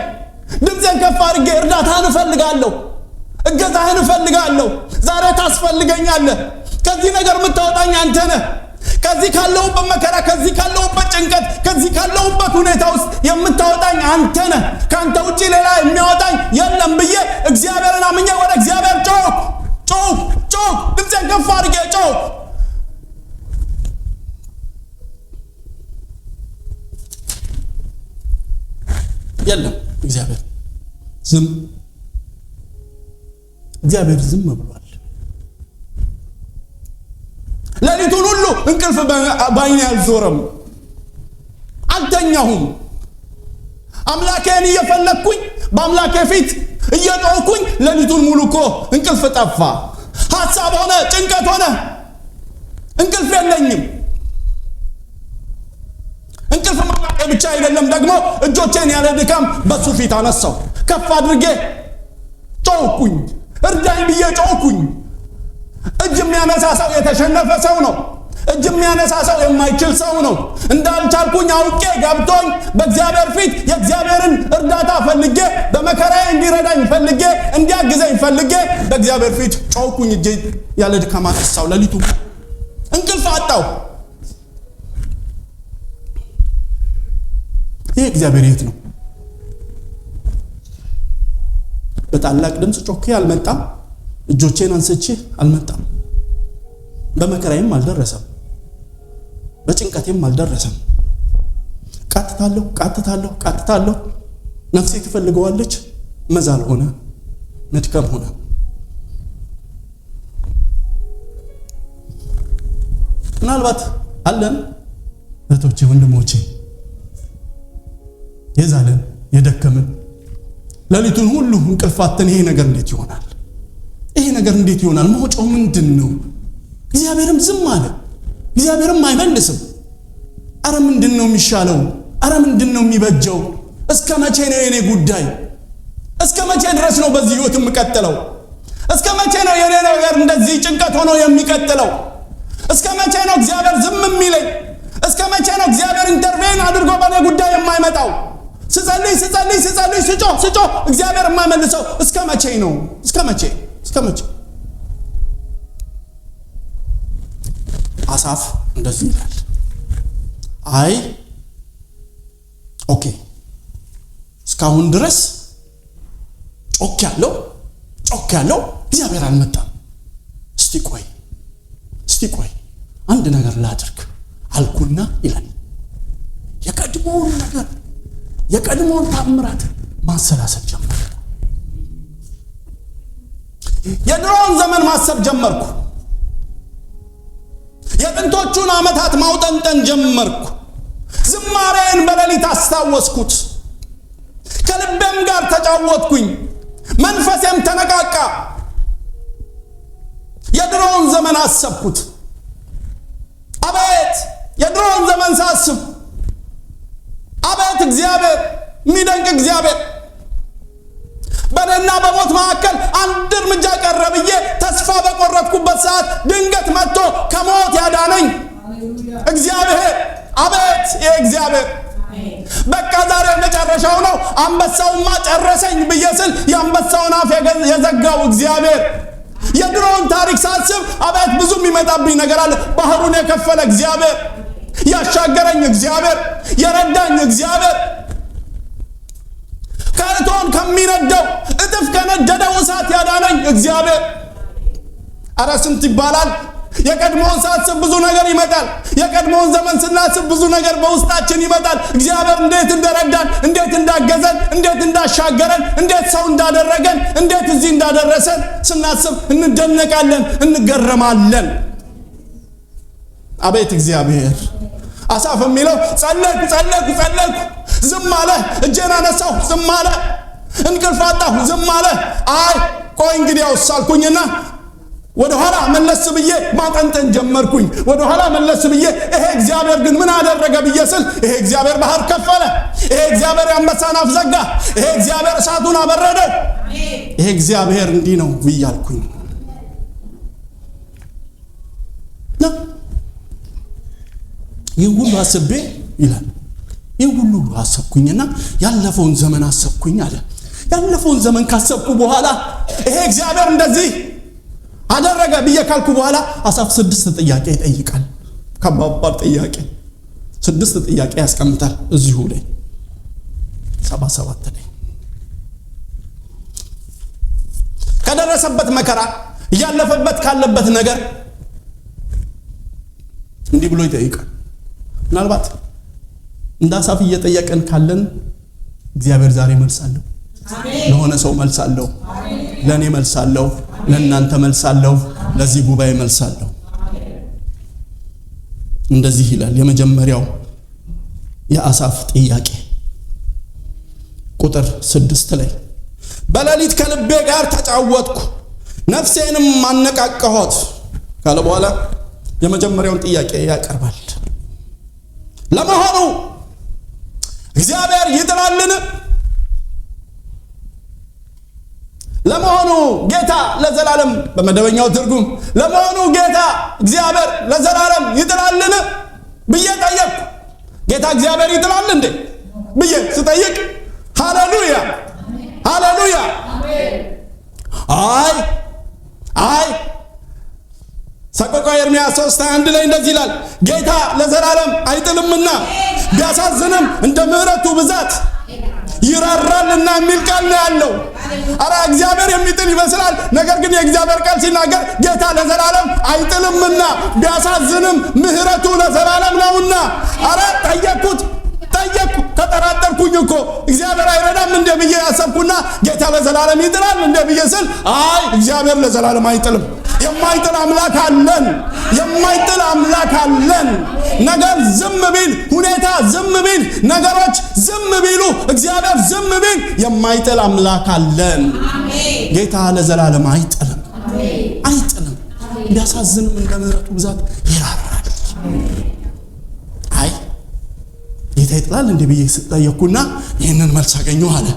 ድምፄን ከፍ አድርጌ እርዳታህን እፈልጋለሁ፣ እገዛህን እፈልጋለሁ። ዛሬ ታስፈልገኛለህ። ከዚህ ነገር የምታወጣኝ አንተ ነህ። ከዚህ ካለሁበት መከራ፣ ከዚህ ካለሁበት ጭንቀት፣ ከዚህ ካለሁበት ሁኔታ ውስጥ የምታወጣኝ አንተ ነህ። ካንተ ውጪ ሌላ የሚያወጣኝ የለም ብዬ እግዚአብሔርን አምኜ ወደ እግዚአብሔር ጮኽ። ድምፄን ከፍ አድርጌ ጮኽ። የለም እግዚአብሔር ዝም ብሏል። ሌሊቱን ሁሉ እንቅልፍ ባይኔ አልዞረም፣ አልተኛሁም። አምላኬን እየፈለግኩኝ በአምላኬ ፊት እየጮኽኩኝ ሌሊቱን ሙሉ እኮ እንቅልፍ ጠፋ። ሐሳብ ሆነ፣ ጭንቀት ሆነ፣ እንቅልፍ የለኝም። እንቅልፍ ማጣት ብቻ አይደለም ደግሞ እጆቼን ያለ ድካም በሱ ፊት አነሳው። ከፍ አድርጌ ጮኽኩኝ፣ እርዳኝ ብዬ ጮኽኩኝ። እጅ የሚያነሳ ሰው የተሸነፈ ሰው ነው። እጅ የሚያነሳ ሰው የማይችል ሰው ነው። እንዳልቻልኩኝ አውቄ ገብቶኝ በእግዚአብሔር ፊት የእግዚአብሔርን እርዳታ ፈልጌ በመከራዬ እንዲረዳኝ ፈልጌ እንዲያግዘኝ ፈልጌ በእግዚአብሔር ፊት ጮኽኩኝ። እጄ ያለ ድካም አነሳው። ሌሊቱ እግዚአብሔር የት ነው? በታላቅ ድምጽ ጮኬ አልመጣም። እጆቼን አንስቼ አልመጣም። በመከራዬም አልደረሰም። በጭንቀቴም አልደረሰም። ቃትታለሁ። ነፍሴ ትፈልገዋለች። መዛል ሆነ፣ መድከም ሆነ። ምናልባት አለን እህቶቼ፣ ወንድሞቼ የዛለን የደከምን ሌሊቱን ሁሉ እንቅልፋተን ይሄ ነገር እንዴት ይሆናል? መውጫው ምንድነው? እግዚአብሔርም ዝም አለ። እግዚአብሔርም አይመልስም። አረ ምንድነው የሚሻለው? አረ ምንድነው የሚበጀው? እስከ መቼ ነው የኔ ጉዳይ? እስከ መቼ ድረስ ነው በዚህ ህይወት የምቀጥለው? እስከ መቼ ነው የኔ ነገር እንደዚህ ጭንቀት ሆኖ የሚቀጥለው? እስከ መቼ ነው እግዚአብሔር ዝም የሚለኝ? እስከ መቼ ነው እግዚአብሔር ኢንተርቬን አድርጎ በኔ ጉዳይ የማይመጣው? ስጸልይ ስጮህ እግዚአብሔር የማይመልሰው እስከ መቼ ነው? እስከ መቼ? አሳፍ እንደዚህ ይላል። አይ ኦኬ፣ እስካሁን ድረስ ጮክ ያለው እግዚአብሔር አልመጣም። እስቲ ቆይ አንድ ነገር ላድርግ አልኩና ይላል። የቀድሞውን ታምራት ማሰላሰል ጀመርኩ። የድሮውን ዘመን ማሰብ ጀመርኩ። የጥንቶቹን ዓመታት ማውጠንጠን ጀመርኩ። ዝማሬን በሌሊት አስታወስኩት። ከልቤም ጋር ተጫወትኩኝ። መንፈሴም ተነቃቃ። የድሮውን ዘመን አሰብኩት። አቤት የድሮውን ዘመን ሳስብ፣ አቤት እግዚአብሔር፣ የሚደንቅ እግዚአብሔር። በእኔና በሞት መካከል አንድ እርምጃ ቀረ ብዬ ተስፋ በቆረጥኩበት ሰዓት ድንገት መጥቶ ከሞት ያዳነኝ እግዚአብሔር። አቤት የእግዚአብሔር። በቃ ዛሬ መጨረሻው ነው፣ አንበሳውማ ጨረሰኝ ብዬ ስል የአንበሳውን አፍ የዘጋው እግዚአብሔር። የድሮውን ታሪክ ሳስብ አቤት ብዙ የሚመጣብኝ ነገር አለ። ባህሩን የከፈለ እግዚአብሔር፣ ያሻገረኝ እግዚአብሔር፣ የረዳኝ እግዚአብሔር፣ ከእቶን ከሚነደው እጥፍ ከነደደው እሳት ያዳነኝ እግዚአብሔር። አረ ስንት ይባላል። የቀድሞውን ሳስብ ብዙ ነገር ይመጣል። የቀድሞውን ዘመን ስናስብ ብዙ ነገር በውስጣችን ይመጣል። እግዚአብሔር እንዴት እንደረዳን፣ እንዴት እንዳገዘን፣ እንዴት እንዳሻገረን፣ እንዴት ሰው እንዳደረገን፣ እንዴት እዚህ እንዳደረሰን ስናስብ እንደነቃለን፣ እንገረማለን። አቤት እግዚአብሔር። አሳፍ የሚለው ጸለይኩ፣ ዝም አለ። እጄን አነሳሁ፣ ዝም አለ። እንቅልፍ አጣሁ፣ ዝም አለ። አይ ቆይ እንግዲያውስ አልኩኝና ወደ ኋላ መለስ ብዬ ማጠንጠን ጀመርኩኝ። ወደ ኋላ መለስ ብዬ ይሄ እግዚአብሔር ግን ምን አደረገ ብዬ ስል ይሄ እግዚአብሔር ባህር ከፈለ፣ ይሄ እግዚአብሔር አንበሳን አፍ ዘጋ፣ ይሄ እግዚአብሔር እሳቱን አበረደው፣ ይሄ እግዚአብሔር እንዲህ ነው ብያልኩኝ። ይህ ሁሉ አስቤ ይላል። ይህ ሁሉ አሰብኩኝና ያለፈውን ዘመን አሰብኩኝ አለ። ያለፈውን ዘመን ካሰብኩ በኋላ ይሄ እግዚአብሔር እንደዚህ አደረገ ብዬ ካልኩ በኋላ አሳፍ 6 ጥያቄ ይጠይቃል። ከባባድ ጥያቄ 6 ጥያቄ ያስቀምጣል እዚሁ ላይ 77 ላይ ከደረሰበት መከራ ያለፈበት ካለበት ነገር እንዲህ ብሎ ይጠይቃል። ምናልባት እንደ አሳፍ እየጠየቀን ካለን እግዚአብሔር ዛሬ መልሳለሁ። ለሆነ ሰው መልሳለሁ፣ ለኔ መልሳለሁ፣ ለእናንተ መልሳለሁ፣ ለዚህ ጉባኤ መልሳለሁ። እንደዚህ ይላል የመጀመሪያው የአሳፍ ጥያቄ ቁጥር 6 ላይ በሌሊት ከልቤ ጋር ተጫወትኩ፣ ነፍሴንም አነቃቃኋት ካለ በኋላ የመጀመሪያውን ጥያቄ ያቀርባል። ለመሆኑ እግዚአብሔር ይጥላልን? ለመሆኑ ጌታ ለዘላለም በመደበኛው ትርጉም ለመሆኑ ጌታ እግዚአብሔር ለዘላለም ይጥላልን ብዬ ጠየቅኩ። ጌታ እግዚአብሔር ይጥላል እንዴ ብዬ ስጠይቅ ሃሌሉያ ሃሌሉያ አይ ሰቆቃወ ኤርምያስ 3:1 ላይ እንደዚህ ይላል፣ ጌታ ለዘላለም አይጥልምና ቢያሳዝንም እንደ ምህረቱ ብዛት ይራራልና የሚል ቃል ነው ያለው። አረ እግዚአብሔር የሚጥል ይመስላል፣ ነገር ግን የእግዚአብሔር ቃል ሲናገር ጌታ ለዘላለም አይጥልምና ቢያሳዝንም ምህረቱ ለዘላለም ነውና። አረ ጠየቅኩ ተጠራጠርኩኝ እኮ እግዚአብሔር አይረዳም እንደ ብዬ ያሰብኩና ጌታ ለዘላለም ይጥላል እንደ ብዬ ስል አይ እግዚአብሔር ለዘላለም አይጥልም። የማይጥል አምላክ አለን። የማይጥል አምላክ አለን። ነገር ዝም ቢል፣ ሁኔታ ዝም ቢል፣ ነገሮች ዝም ቢሉ፣ እግዚአብሔር ዝም ቢል የማይጥል አምላክ አለን። ጌታ ለዘላለም አይጥልም። አይጥልም። ቢያሳዝንም እንደ ምህረቱ ብዛት ይራራል። አይ ጌታ ይጥላል እንደ ብዬ ጠየቅኩና ይህንን መልስ አገኘሁ አለ።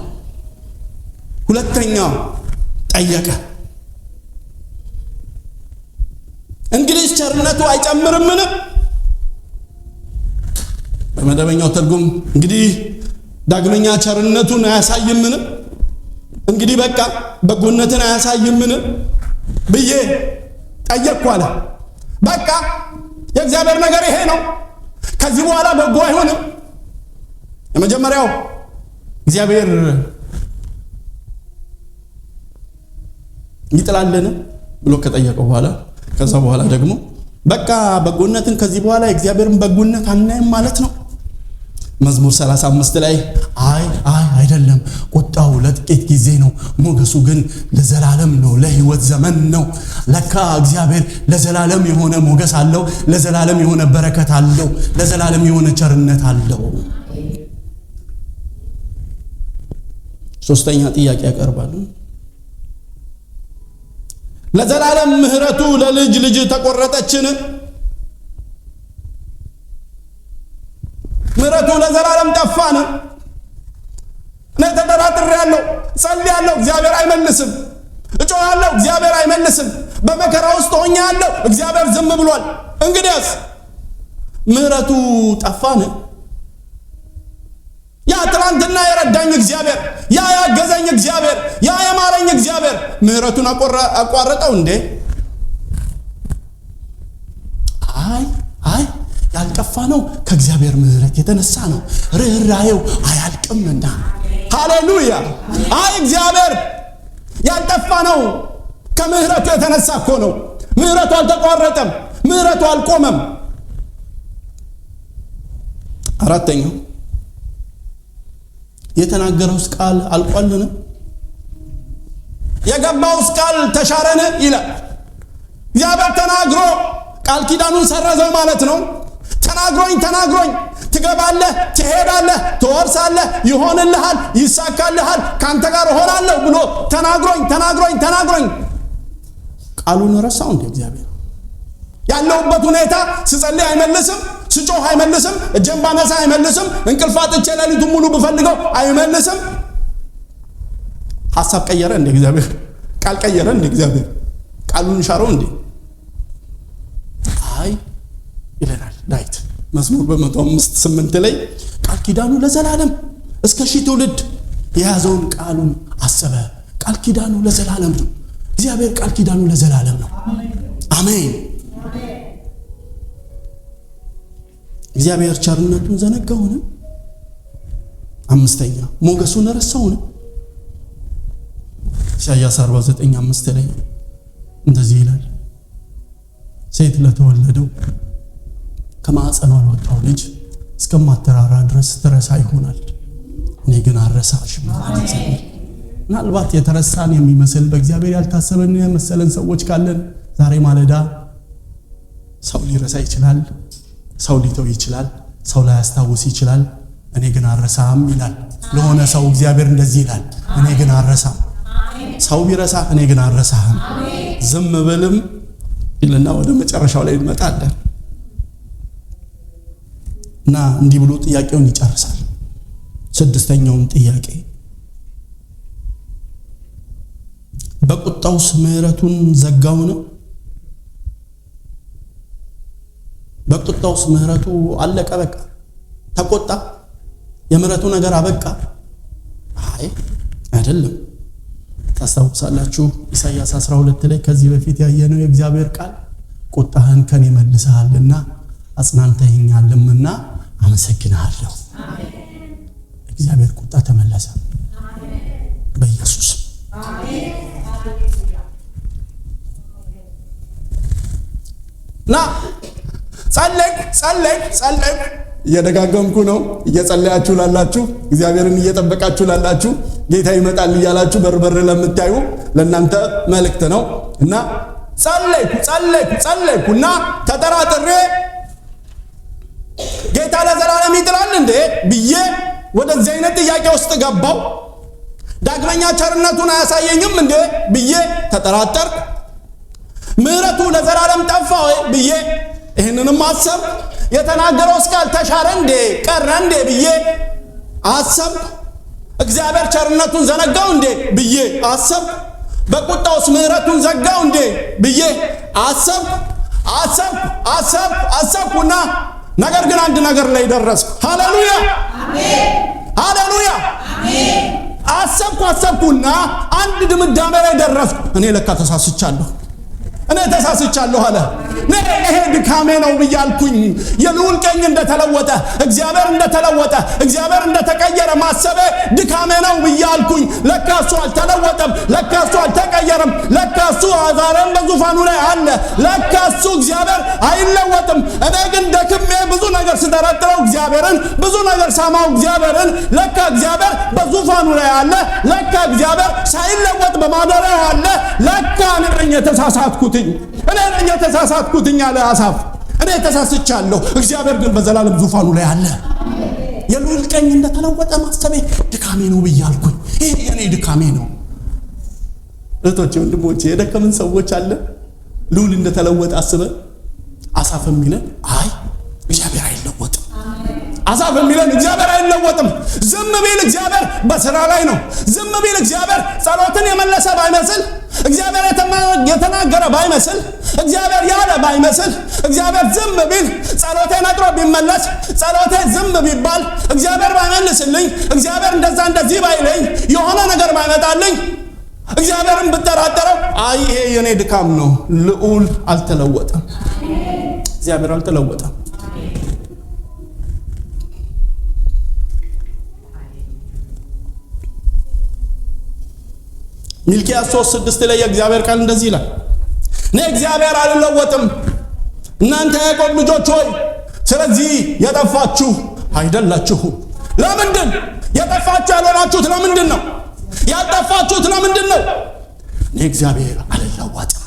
ሁለተኛው ጠየቀ፣ እንግዲህ ቸርነቱ አይጨምርምን? በመደበኛው ትርጉም እንግዲህ ዳግመኛ ቸርነቱን አያሳይምን? እንግዲህ በቃ በጎነትን አያሳይምን ብዬ ጠየቅኩ አለ። በቃ የእግዚአብሔር ነገር ይሄ ነው፣ ከዚህ በኋላ በጎ አይሆንም። የመጀመሪያው እግዚአብሔር ይጥላልን ብሎ ከጠየቀው በኋላ ከዛ በኋላ ደግሞ በቃ በጎነትን ከዚህ በኋላ የእግዚአብሔርን በጎነት አናይም ማለት ነው። መዝሙር 35 ላይ አይደለም፣ ቁጣው ለጥቂት ጊዜ ነው፣ ሞገሱ ግን ለዘላለም ነው፣ ለሕይወት ዘመን ነው። ለካ እግዚአብሔር ለዘላለም የሆነ ሞገስ አለው፣ ለዘላለም የሆነ በረከት አለው፣ ለዘላለም የሆነ ቸርነት አለው። ሶስተኛ ጥያቄ ያቀርባሉ። ለዘላለም ምህረቱ ለልጅ ልጅ ተቆረጠችን? ምህረቱ ለዘላለም ጠፋን? እኔ ተጠራጥሬያለሁ፣ ጸልያለሁ፣ እግዚአብሔር አይመልስም። እጮሃለሁ፣ እግዚአብሔር አይመልስም። በመከራ ውስጥ ሆኛለሁ፣ እግዚአብሔር ዝም ብሏል። እንግዲያስ ምህረቱ ጠፋን? ያ ትናንትና የረዳኝ እግዚአብሔር፣ ያ ያገዘኝ እግዚአብሔር፣ ያ የማረኝ እግዚአብሔር ምህረቱን አቋረጠው እንዴ? አይ ያልጠፋ ነው ከእግዚአብሔር ምህረት የተነሳ ነው፣ ርኅራኄው አያልቅምና። ሃሌሉያ! እግዚአብሔር ያልጠፋ ነው ከምህረቱ የተነሳ እኮ ነው። ምህረቱ አልተቋረጠም፣ ምህረቱ አልቆመም። አራተኛው የተናገረውስ ቃል አልቋልን? የገባውስ ቃል ተሻረን ይላል። እግዚአብሔር ተናግሮ ቃል ኪዳኑን ሰረዘው ማለት ነው። ተናግሮኝ ትገባለህ፣ ትሄዳለህ፣ ትወርሳለህ፣ ይሆንልሃል፣ ይሳካልሃል፣ ካንተ ጋር ሆናለሁ ብሎ ተናግሮኝ ቃሉን ረሳው እንደ እግዚአብሔር? ያለውበት ሁኔታ ስጸልይ አይመልስም፣ ስጮህ አይመልስም፣ እጄን ባነሳ አይመልስም፣ እንቅልፍ አጥቼ ሌሊቱን ሙሉ ብፈልገው አይመልስም። ሐሳብ ቀየረ እንደ እግዚአብሔር? ቃል ቀየረ እንደ እግዚአብሔር? ቃሉን ሻረው እንደ? ይለናል ዳዊት መዝሙር በ105:8 ላይ ቃል ኪዳኑ ለዘላለም እስከ ሺህ ትውልድ የያዘውን ቃሉን አሰበ። ቃል ኪዳኑ ለዘላለም ነው። እግዚአብሔር ቃል ኪዳኑ ለዘላለም ነው። አሜን። እግዚአብሔር ቸርነቱን ዘነጋውን? አምስተኛ ሞገሱን ረሳውን? ኢሳይያስ 49:5 ላይ እንደዚህ ይላል፣ ሴት ለተወለደው ከማዕፀኗ ለወጣው ልጅ እስከማተራራ ድረስ ትረሳ ይሆናል፣ እኔ ግን አልረሳሽም ማለት ነው። ምናልባት የተረሳን የሚመስል በእግዚአብሔር ያልታሰበን የመሰለን ሰዎች ካለን ዛሬ ማለዳ ሰው ሊረሳ ይችላል፣ ሰው ሊተው ይችላል፣ ሰው ላያስታውስ ይችላል። እኔ ግን አልረሳም ይላል። ለሆነ ሰው እግዚአብሔር እንደዚህ ይላል፣ እኔ ግን አልረሳም። ሰው ቢረሳ እኔ ግን አልረሳህም። ዝም ብልም ይልና ወደ መጨረሻው ላይ እንመጣለን እና እንዲህ ብሎ ጥያቄውን ይጨርሳል። ስድስተኛውን ጥያቄ በቁጣውስ ምህረቱን ዘጋውን? በቁጣውስ ምህረቱ አለቀ፣ በቃ ተቆጣ፣ የምህረቱ ነገር አበቃ? አይደለም። ታስታውሳላችሁ ኢሳይያስ 12 ላይ ከዚህ በፊት ያየነው የእግዚአብሔር ቃል ቁጣህን ከኔ መልሰሃልና አጽናንተኸኛልምና አመሰግናለሁ። እግዚአብሔር ቁጣ ተመለሰ በኢየሱስ። ና ጸለይክ እየደጋገምኩ ነው። እየጸለያችሁ ላላችሁ እግዚአብሔርን እየጠበቃችሁ ላላችሁ ጌታ ይመጣል እያላችሁ በርበር ለምታዩ ለእናንተ መልእክት ነው። እና ጸለይኩና ተጠራጥሬ ጌታ ለዘላለም ይጥላል እንዴ ብዬ ወደዚህ አይነት ጥያቄ ውስጥ ገባው። ዳግመኛ ቸርነቱን አያሳየኝም እንዴ ብዬ ተጠራጠርኩ። ምህረቱ ለዘላለም ጠፋ ወይ ብዬ ይህንንም አሰብ። የተናገረው ቃል ተሻረ እንዴ ቀረ እንዴ ብዬ አሰብ። እግዚአብሔር ቸርነቱን ዘነጋው እንዴ ብዬ አሰብ። በቁጣውስ ምህረቱን ዘጋው እንዴ ብዬ አሰብኩና ነገር ግን አንድ ነገር ላይ ደረስኩ። ሃሌሉያ አሰብኩና አንድ ድምዳሜ ላይ ደረስኩ። እኔ ለካ ተሳስቻለሁ አለ። ይሄ ድካሜ ነው ብያልኩኝ። የልዑል ቀኝ እንደተለወጠ እግዚአብሔር እንደተቀየረ ማሰቤ ድካሜ ነው ብያልኩኝ። ለካ እሱ አልተለወጠም፣ ለካ እሱ አልተቀየረም፣ ለካ እሱ ዛሬም በዙፋኑ ላይ አለ። ለካ እሱ እግዚአብሔር አይለወጥም። እኔ ግን ደክሜ ብዙ ነገር ስጠረጥረው እግዚአብሔርን፣ ብዙ ነገር ሳማው እግዚአብሔርን። ለካ እግዚአብሔር በዙፋኑ ላይ አለ። ለካ እግዚአብሔር ሳይለወጥ በማደሪያው አለ። ለካ እኔ ነኝ የተሳሳትኩትኝ አለ አሳፍ። እኔ ተሳስቻለሁ፣ እግዚአብሔር ግን በዘላለም ዙፋኑ ላይ አለ። የልዑል ቀኝ እንደተለወጠ ማሰቤ ድካሜ ነው ብያልኩኝ። ይሄ የኔ ድካሜ ነው። እህቶቼ ወንድሞቼ፣ የደከምን ሰዎች አለ ልዑል እንደተለወጠ አስበን። አሳፍ የሚለን አይ እግዚአብሔር አይለወጥም። አሳፍ የሚለን እግዚአብሔር አይለወጥም። ዝም ቢል እግዚአብሔር በስራ ላይ ነው። ዝም ቢል እግዚአብሔር ጸሎትን የመለሰ ባይመስል፣ እግዚአብሔር የተናገረ ባይመስል፣ እግዚአብሔር ያለ ባይመስል፣ እግዚአብሔር ዝም ቢል፣ ጸሎቴ ነጥሮ ቢመለስ፣ ጸሎቴ ዝም ቢባል፣ እግዚአብሔር ባይመልስልኝ፣ እግዚአብሔር እንደዚህ ባይለኝ፣ የሆነ ነገር ባይመጣልኝ፣ እግዚአብሔርን ብጠራጠረው አይ ይሄ የኔ ድካም ነው። ልዑል አልተለወጠም። እግዚአብሔር አልተለወጠም። ሚልክያስ 3:6 ላይ የእግዚአብሔር ቃል እንደዚህ ይላል፣ እኔ እግዚአብሔር አልለወጥም። እናንተ ያዕቆብ ልጆች ሆይ ስለዚህ የጠፋችሁ አይደላችሁም። ለምንድን የጠፋችሁ ያልሆናችሁት? ለምንድን ነው ያልጠፋችሁት? ለምንድን ነው? እኔ እግዚአብሔር አልለወጥም።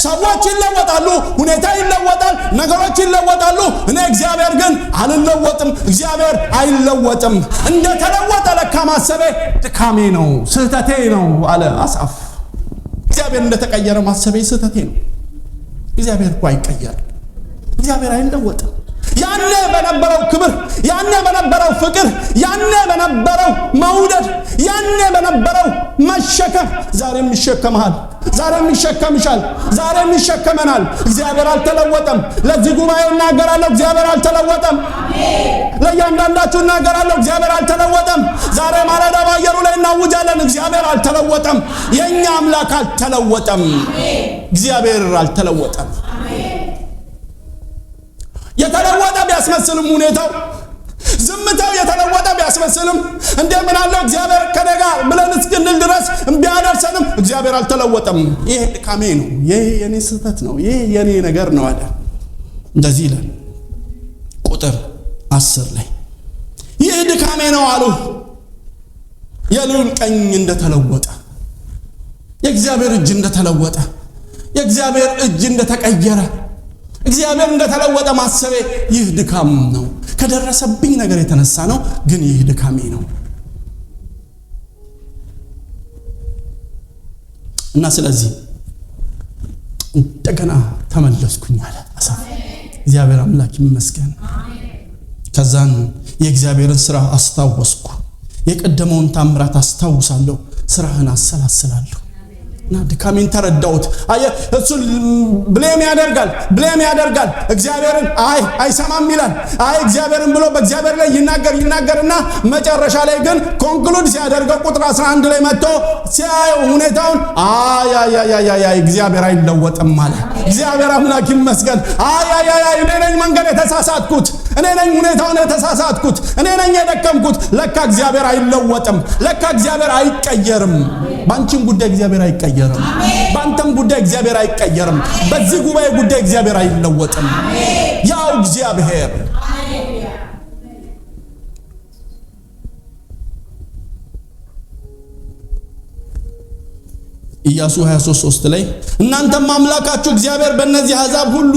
ሰዎች ይለወጣሉ፣ ሁኔታ ይለወጣል፣ ነገሮች ይለወጣሉ። እኔ እግዚአብሔር ግን አልለወጥም። እግዚአብሔር አይለወጥም። እንደተለወጠ ለካ ማሰቤ ድካሜ ነው፣ ስህተቴ ነው አለ አሳፍ። እግዚአብሔር እንደተቀየረ ማሰቤ ስህተቴ ነው። እግዚአብሔር እኮ አይቀየርም። እግዚአብሔር አይለወጥም። ያኔ በነበረው ክብር፣ ያኔ በነበረው ፍቅር፣ ያኔ በነበረው መውደድ፣ ያኔ በነበረው መሸከም ዛሬም ይሸከማል፣ ዛሬም ይሸከምሻል፣ ዛሬም ይሸከመናል። እግዚአብሔር አልተለወጠም። ለዚህ ጉባኤ እናገራለሁ፣ እግዚአብሔር አልተለወጠም። ለእያንዳንዳችሁ እናገራለሁ፣ እግዚአብሔር አልተለወጠም። ዛሬ ማለዳ ባየሩ ላይ እናውጃለን፣ እግዚአብሔር አልተለወጠም። የኛ አምላክ አልተለወጠም። እግዚአብሔር አልተለወጠም። የተለወጠ ቢያስመስልም ሁኔታው፣ ዝምታው የተለወጠ ቢያስመስልም፣ እንደምን አለው እግዚአብሔር ከኔ ጋር ብለን እስክንል ድረስ ቢያደርሰንም እግዚአብሔር አልተለወጠም። ይሄ ድካሜ ነው፣ ይሄ የኔ ስህተት ነው፣ ይሄ የኔ ነገር ነው አለ። እንደዚህ ይላል ቁጥር 10 ላይ ይህ ድካሜ ነው አሉ። የልዑል ቀኝ እንደተለወጠ፣ የእግዚአብሔር እጅ እንደተለወጠ፣ የእግዚአብሔር እጅ እንደተቀየረ፣ እግዚአብሔር እንደተለወጠ ማሰቤ ይህ ድካም ነው። ከደረሰብኝ ነገር የተነሳ ነው፣ ግን ይህ ድካሜ ነው እና ስለዚህ እንደገና ተመለስኩኝ አለ አሳፍ። እግዚአብሔር አምላክ ይመስገን። ከዛን የእግዚአብሔርን ስራ አስታወስኩ፣ የቀደመውን ታምራት አስታውሳለሁ፣ ስራህን አሰላስላለሁ እና ድካሜን ተረዳሁት። እሱ ብሌም ያደርጋል እግዚአብሔርን። አይሰማም ይላል። እግዚአብሔርን ብሎ በእግዚአብሔር ላይ ይናገርና መጨረሻ ላይ ግን ኮንክሉድ ሲያደርግ ሲያደርገው ቁጥር 11 ላይ መጥቶ ሲያየው ሁኔታውን እግዚአብሔር አይለወጥም አለ። እግዚአብሔር አምላክ ይመስገን። እኔ ነኝ መንገድ የተሳሳትኩት፣ እኔ ነኝ ሁኔታውን የተሳሳትኩት፣ እኔ ነኝ የደከምኩት። ለካ እግዚአብሔር አይለወጥም፣ ለካ እግዚአብሔር አይቀየርም። ባንቺም ጉዳይ እግዚአብሔር አይቀየርም፣ ባንተም ጉዳይ እግዚአብሔር አይቀየርም። በዚህ ጉባኤ ጉዳይ እግዚአብሔር አይለወጥም። ያው እግዚአብሔር ኢያሱ 23:3 ላይ እናንተም አምላካችሁ እግዚአብሔር በእነዚህ አሕዛብ ሁሉ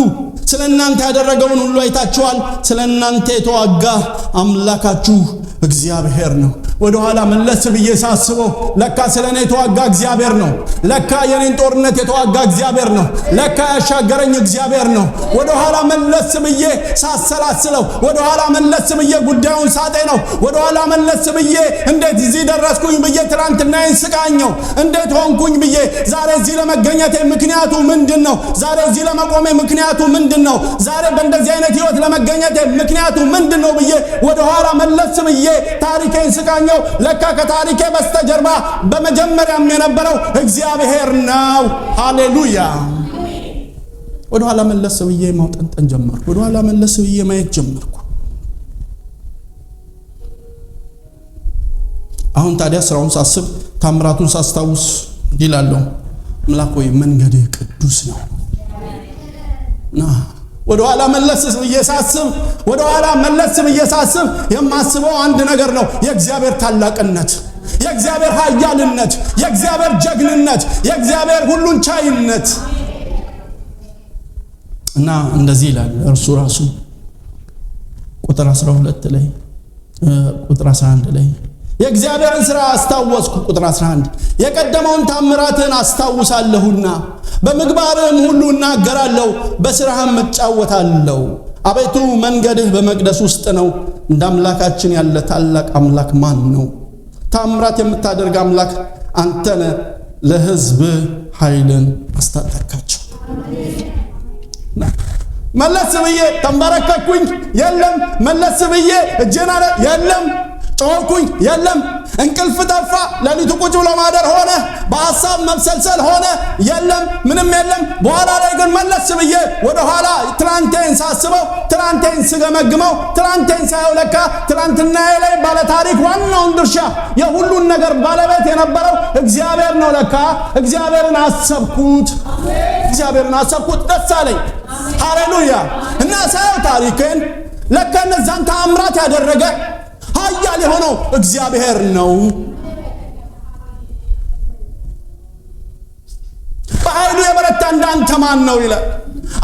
ስለናንተ ያደረገውን ሁሉ አይታችኋል። ስለናንተ የተዋጋ አምላካችሁ እግዚአብሔር ነው። ወደ ኋላ መለስ ብዬ ሳስበው ለካ ስለኔ የተዋጋ እግዚአብሔር ነው። ለካ የኔን ጦርነት የተዋጋ እግዚአብሔር ነው። ለካ ያሻገረኝ እግዚአብሔር ነው። ወደ ኋላ መለስ ብዬ ሳሰላስለው፣ ወደ ኋላ መለስ ብዬ ጉዳዩን ሳጤነው፣ ወደ ኋላ መለስ ብዬ እንዴት እዚህ ደረስኩኝ ብዬ ትናንትናዬን ስቃኘው፣ እንዴት ሆንኩኝ ብዬ ዛሬ እዚህ ለመገኘቴ ምክንያቱ ምንድነው? ዛሬ እዚህ ለመቆሜ ምክንያቱ ምንድነው? ዛሬ በእንደዚህ አይነት ህይወት ለመገኘቴ ምክንያቱ ምንድነው ብዬ ወደ ኋላ መለስ ብዬ ታሪኬን ስቃኘው። ለካ ከታሪኬ በስተጀርባ በመጀመሪያም የነበረው እግዚአብሔር ነው። ሃሌሉያ። ወደ ኋላ መለስ ብዬ ማውጠንጠን ጀመርኩ። ወደ ኋላ መለስ ብዬ ማየት ጀመርኩ። አሁን ታዲያ ስራውን ሳስብ፣ ታምራቱን ሳስታውስ ይላለው አምላክ ሆይ መንገድህ ቅዱስ ነው። ወደ ኋላ መለስ ብዬ ሳስብ፣ ወደ ኋላ መለስ ብዬ ሳስብ የማስበው አንድ ነገር ነው። የእግዚአብሔር ታላቅነት፣ የእግዚአብሔር ኃያልነት፣ የእግዚአብሔር ጀግንነት፣ የእግዚአብሔር ሁሉን ቻይነት እና እንደዚህ ይላል እርሱ ራሱ ቁጥር 12 ላይ ቁጥር 11 ላይ የእግዚአብሔርን ሥራ አስታወስኩ። ቁጥር 11 የቀደመውን ታምራትን አስታውሳለሁና በምግባርህም ሁሉ እናገራለሁ፣ በሥራህም እጫወታለሁ። አቤቱ መንገድህ በመቅደስ ውስጥ ነው። እንደ አምላካችን ያለ ታላቅ አምላክ ማን ነው? ታምራት የምታደርግ አምላክ አንተ ነህ። ለሕዝብ ኃይልን አስታጠቅካቸው። መለስ ብዬ ተንበረከኩኝ፣ የለም። መለስ ብዬ እጄን አለ፣ የለም። ጮኩኝ፣ የለም። እንቅልፍ ጠፋ፣ ሌሊቱ ቁጭ ብሎ ማደር ሆነ፣ በሐሳብ መብሰልሰል ሆነ፣ የለም፣ ምንም የለም። በኋላ ላይ ግን መለስ ብዬ ወደ ኋላ ትናንቴን ሳስበው፣ ትናንቴን ስገመግመው፣ ትናንቴን ሳየው ለካ ትናንትናዬ ላይ ባለ ታሪክ ዋናውን ድርሻ የሁሉን ነገር ባለቤት የነበረው እግዚአብሔር ነው። ለካ እግዚአብሔርን አሰብኩት፣ እግዚአብሔርን አሰብኩት፣ ደስ አለኝ። ሃሌሉያ። እና ሳየው ታሪክን ለካ እነዛን ተአምራት ያደረገ ኃያል የሆነው እግዚአብሔር ነው። በኃይሉ የበረታ እንዳንተ ማን ነው ይላል።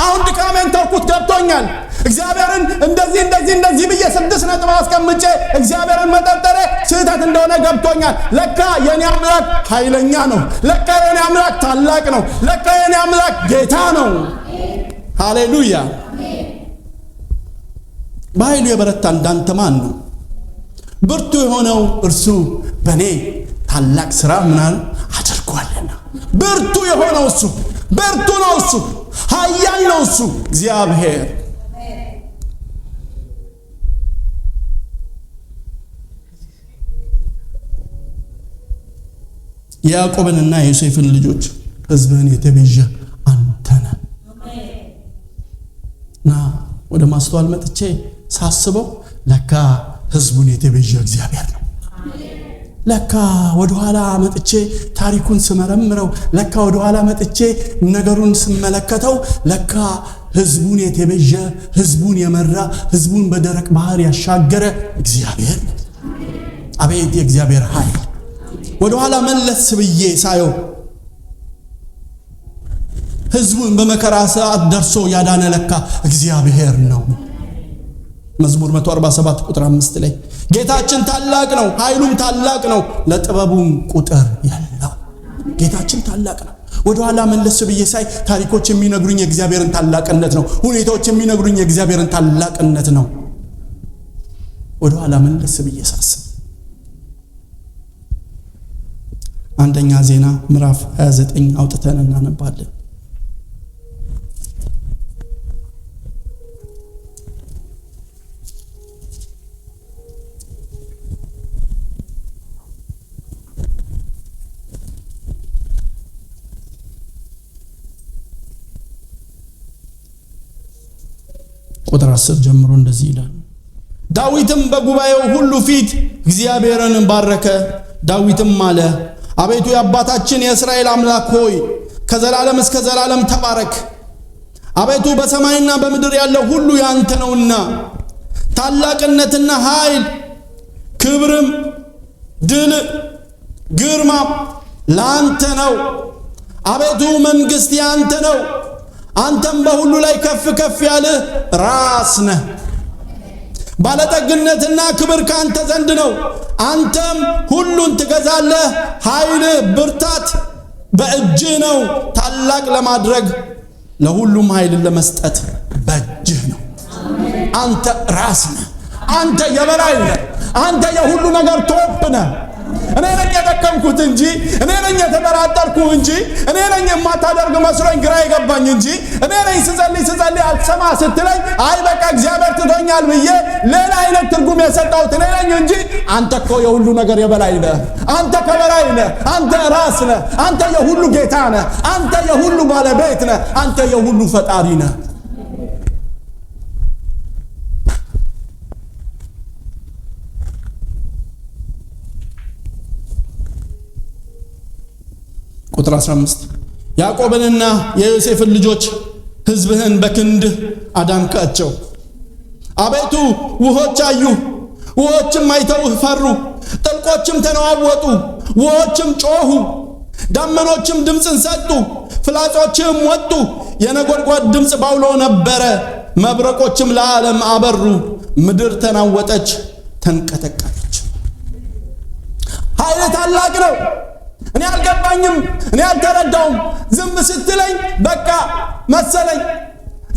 አሁን ድካሜን ተውኩት፣ ገብቶኛል። እግዚአብሔርን እንደዚህ ብዬ 6 ነጥብ አስቀምጬ እግዚአብሔርን መጠርጠሬ ስህተት እንደሆነ ገብቶኛል። ለካ የኔ አምላክ ኃይለኛ ነው። ለካ የኔ አምላክ ታላቅ ነው። ለካ የኔ አምላክ ጌታ ነው። ሃሌሉያ። በኃይሉ የበረታ እንዳንተ ማን ነው? ብርቱ የሆነው እርሱ በኔ ታላቅ ሥራ ምናል አድርጓልና። ብርቱ የሆነው እሱ፣ ብርቱ ነው እሱ፣ ኃያል ነው እሱ እግዚአብሔር። የያዕቆብንና የዮሴፍን ልጆች ሕዝብህን የተቤዠ አንተ ነህ። እና ወደ ማስተዋል መጥቼ ሳስበው ለካ ሕዝቡን የተቤዠ እግዚአብሔር ነው። ለካ ወደ ኋላ መጥቼ ታሪኩን ስመረምረው፣ ለካ ወደ ኋላ መጥቼ ነገሩን ስመለከተው ለካ ሕዝቡን የተቤዠ፣ ሕዝቡን የመራ፣ ሕዝቡን በደረቅ ባህር ያሻገረ እግዚአብሔር ነው። አቤት የእግዚአብሔር ኃይል! ወደ ኋላ መለስ ብዬ ሳየው ሕዝቡን በመከራ ሰዓት ደርሶ ያዳነ ለካ እግዚአብሔር ነው። መዝሙር 147 ቁጥር 5 ላይ ጌታችን ታላቅ ነው፣ ኃይሉም ታላቅ ነው፣ ለጥበቡም ቁጥር የለው። ጌታችን ታላቅ ነው። ወደ ኋላ መለስ ብዬ ሳይ ታሪኮች የሚነግሩኝ የእግዚአብሔርን ታላቅነት ነው። ሁኔታዎች የሚነግሩኝ የእግዚአብሔርን ታላቅነት ነው። ወደ ኋላ መለስ ብዬ ሳስብ አንደኛ ዜና ምዕራፍ 29 አውጥተን እናነባለን። ቁጥር 10 ጀምሮ እንደዚህ ይላል። ዳዊትም በጉባኤው ሁሉ ፊት እግዚአብሔርን ባረከ። ዳዊትም አለ፣ አቤቱ የአባታችን የእስራኤል አምላክ ሆይ ከዘላለም እስከ ዘላለም ተባረክ። አቤቱ በሰማይና በምድር ያለው ሁሉ ያንተ ነውና ታላቅነትና ኃይል ክብርም ድል ግርማ ላንተ ነው። አቤቱ መንግስት ያንተ ነው። አንተም በሁሉ ላይ ከፍ ከፍ ያለ ራስ ነህ። ባለጠግነትና ክብር ካንተ ዘንድ ነው። አንተም ሁሉን ትገዛለህ። ኃይል ብርታት በእጅህ ነው። ታላቅ ለማድረግ ለሁሉም ኃይልን ለመስጠት በእጅህ ነው። አንተ ራስ ነህ። አንተ የበላይ ነህ። አንተ የሁሉ ነገር ቶፕ ነህ። እኔ ነኝ የተከምኩት እንጂ እኔ ነኝ የተጠራጠርኩ እንጂ እኔ ነኝ የማታደርግ መስሎኝ ግራ የገባኝ እንጂ እኔ ነኝ ስጸልይ አልሰማ ስትለኝ አይ በቃ እግዚአብሔር ትቶኛል ብዬ ሌላ አይነት ትርጉም የሰጠሁት እኔ ነኝ እንጂ አንተ እኮ የሁሉ ነገር የበላይ ነህ። አንተ ከበላይ ነህ። አንተ ራስ ነህ። አንተ የሁሉ ጌታ ነህ። አንተ የሁሉ ባለቤት ነህ። አንተ የሁሉ ፈጣሪ ነህ። ቁጥር 15 ያዕቆብንና የዮሴፍን ልጆች ሕዝብህን በክንድህ አዳንካቸው። አቤቱ ውሆች አዩ፣ ውሆችም አይተውህ ፈሩ። ጥልቆችም ተነዋወጡ፣ ውሆችም ጮኹ። ዳመኖችም ድምፅን ሰጡ፣ ፍላጾችም ወጡ። የነጎድጓድ ድምፅ ባውሎ ነበረ፣ መብረቆችም ለዓለም አበሩ። ምድር ተናወጠች፣ ተንቀጠቀጠች። ኃይል ታላቅ ነው። እኔ አልገባኝም፣ እኔ አልተረዳውም። ዝም ስትለኝ በቃ መሰለኝ።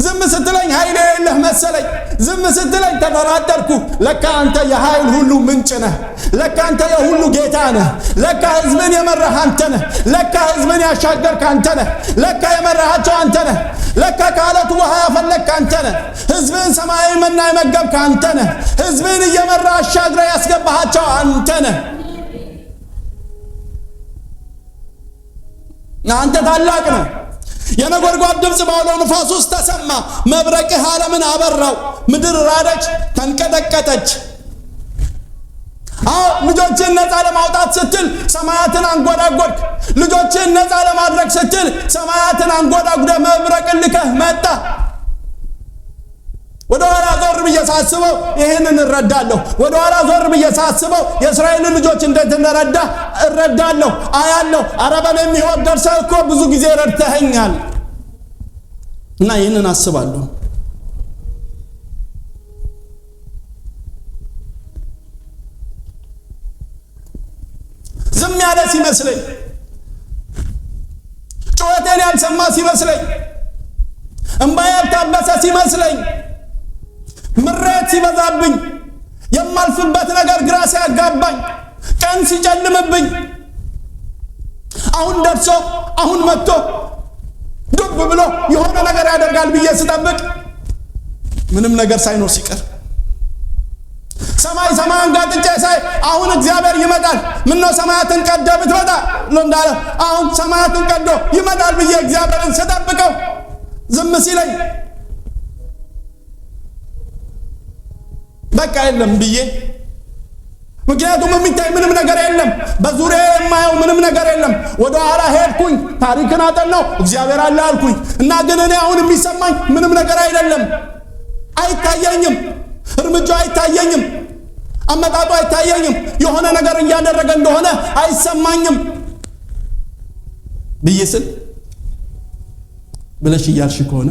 ዝም ስትለኝ ኃይል የለህ መሰለኝ። ዝም ስትለኝ ተጠራጠርኩ። ለካ አንተ የኃይል ሁሉ ምንጭ ነህ። ለካ አንተ የሁሉ ጌታ ነህ። ለካ ሕዝብን የመራህ አንተ ነህ። ለካ ሕዝብን ያሻገርክ አንተ ነህ። ለካ የመራሃቸው አንተ ነህ። ለካ ከዓለቱ ውሃ ያፈለቅክ አንተ ነህ። ሕዝብን ሰማያዊ መና የመገብክ አንተ ነህ። ሕዝብን እየመራህ አሻግረህ ያስገባሃቸው አንተ ነህ። አንተ ታላቅ ነህ። የነጎድጓድ ድምፅ ባውሎ ንፋስ ውስጥ ተሰማ። መብረቅህ ዓለምን አበራው። ምድር ራደች፣ ተንቀጠቀጠች። ልጆችን ነፃ ለማውጣት ስትል ሰማያትን አንጎዳጎድክ። ልጆችን ነፃ ለማድረግ ስትል ሰማያትን አንጎዳጉደ መብረቅን ልከህ መጣ። ወደ ኋላ ዞር ብዬ ሳስበው ይሄንን እረዳለሁ። ወደ ኋላ ዞር ብዬ ሳስበው የእስራኤልን ልጆች እንዴት እንደረዳ እረዳለሁ፣ አያለሁ። አረበን የሚሆን ደርሰህ እኮ ብዙ ጊዜ ረድተኸኛል እና ይህንን አስባለሁ። ዝም ያለ ሲመስለኝ፣ ጩኸቴን ያልሰማ ሲመስለኝ፣ እንባዬ ያልታበሰ ሲመስለኝ፣ ምሬት ሲበዛብኝ፣ የማልፍበት ነገር ግራ ሲያጋባኝ፣ ቀን ሲጨልምብኝ፣ አሁን ደርሶ አሁን መጥቶ ዱብ ብሎ የሆነ ነገር ያደርጋል ብዬ ስጠብቅ ምንም ነገር ሳይኖር ሲቀር ሰማይ ሰማያን ጋጥጬ ሳይ አሁን እግዚአብሔር ይመጣል፣ ምን ነው ሰማያትን ቀዶ ብትመጣ እንዳለ አሁን ሰማያትን ቀዶ ይመጣል ብዬ እግዚአብሔርን ስጠብቀው ዝም ሲለኝ በቃ የለም ብዬ፣ ምክንያቱም የሚታይ ምንም ነገር የለም፣ በዙሪያ የማየው ምንም ነገር የለም። ወደ ኋላ ሄድኩኝ፣ ታሪክን አጠናው፣ እግዚአብሔር አለ አልኩኝ እና ግን እኔ አሁን የሚሰማኝ ምንም ነገር አይደለም። አይታየኝም፣ እርምጃው አይታየኝም፣ አመጣጡ አይታየኝም፣ የሆነ ነገር እያደረገ እንደሆነ አይሰማኝም ብዬ ስል ብለሽ እያልሽ ከሆነ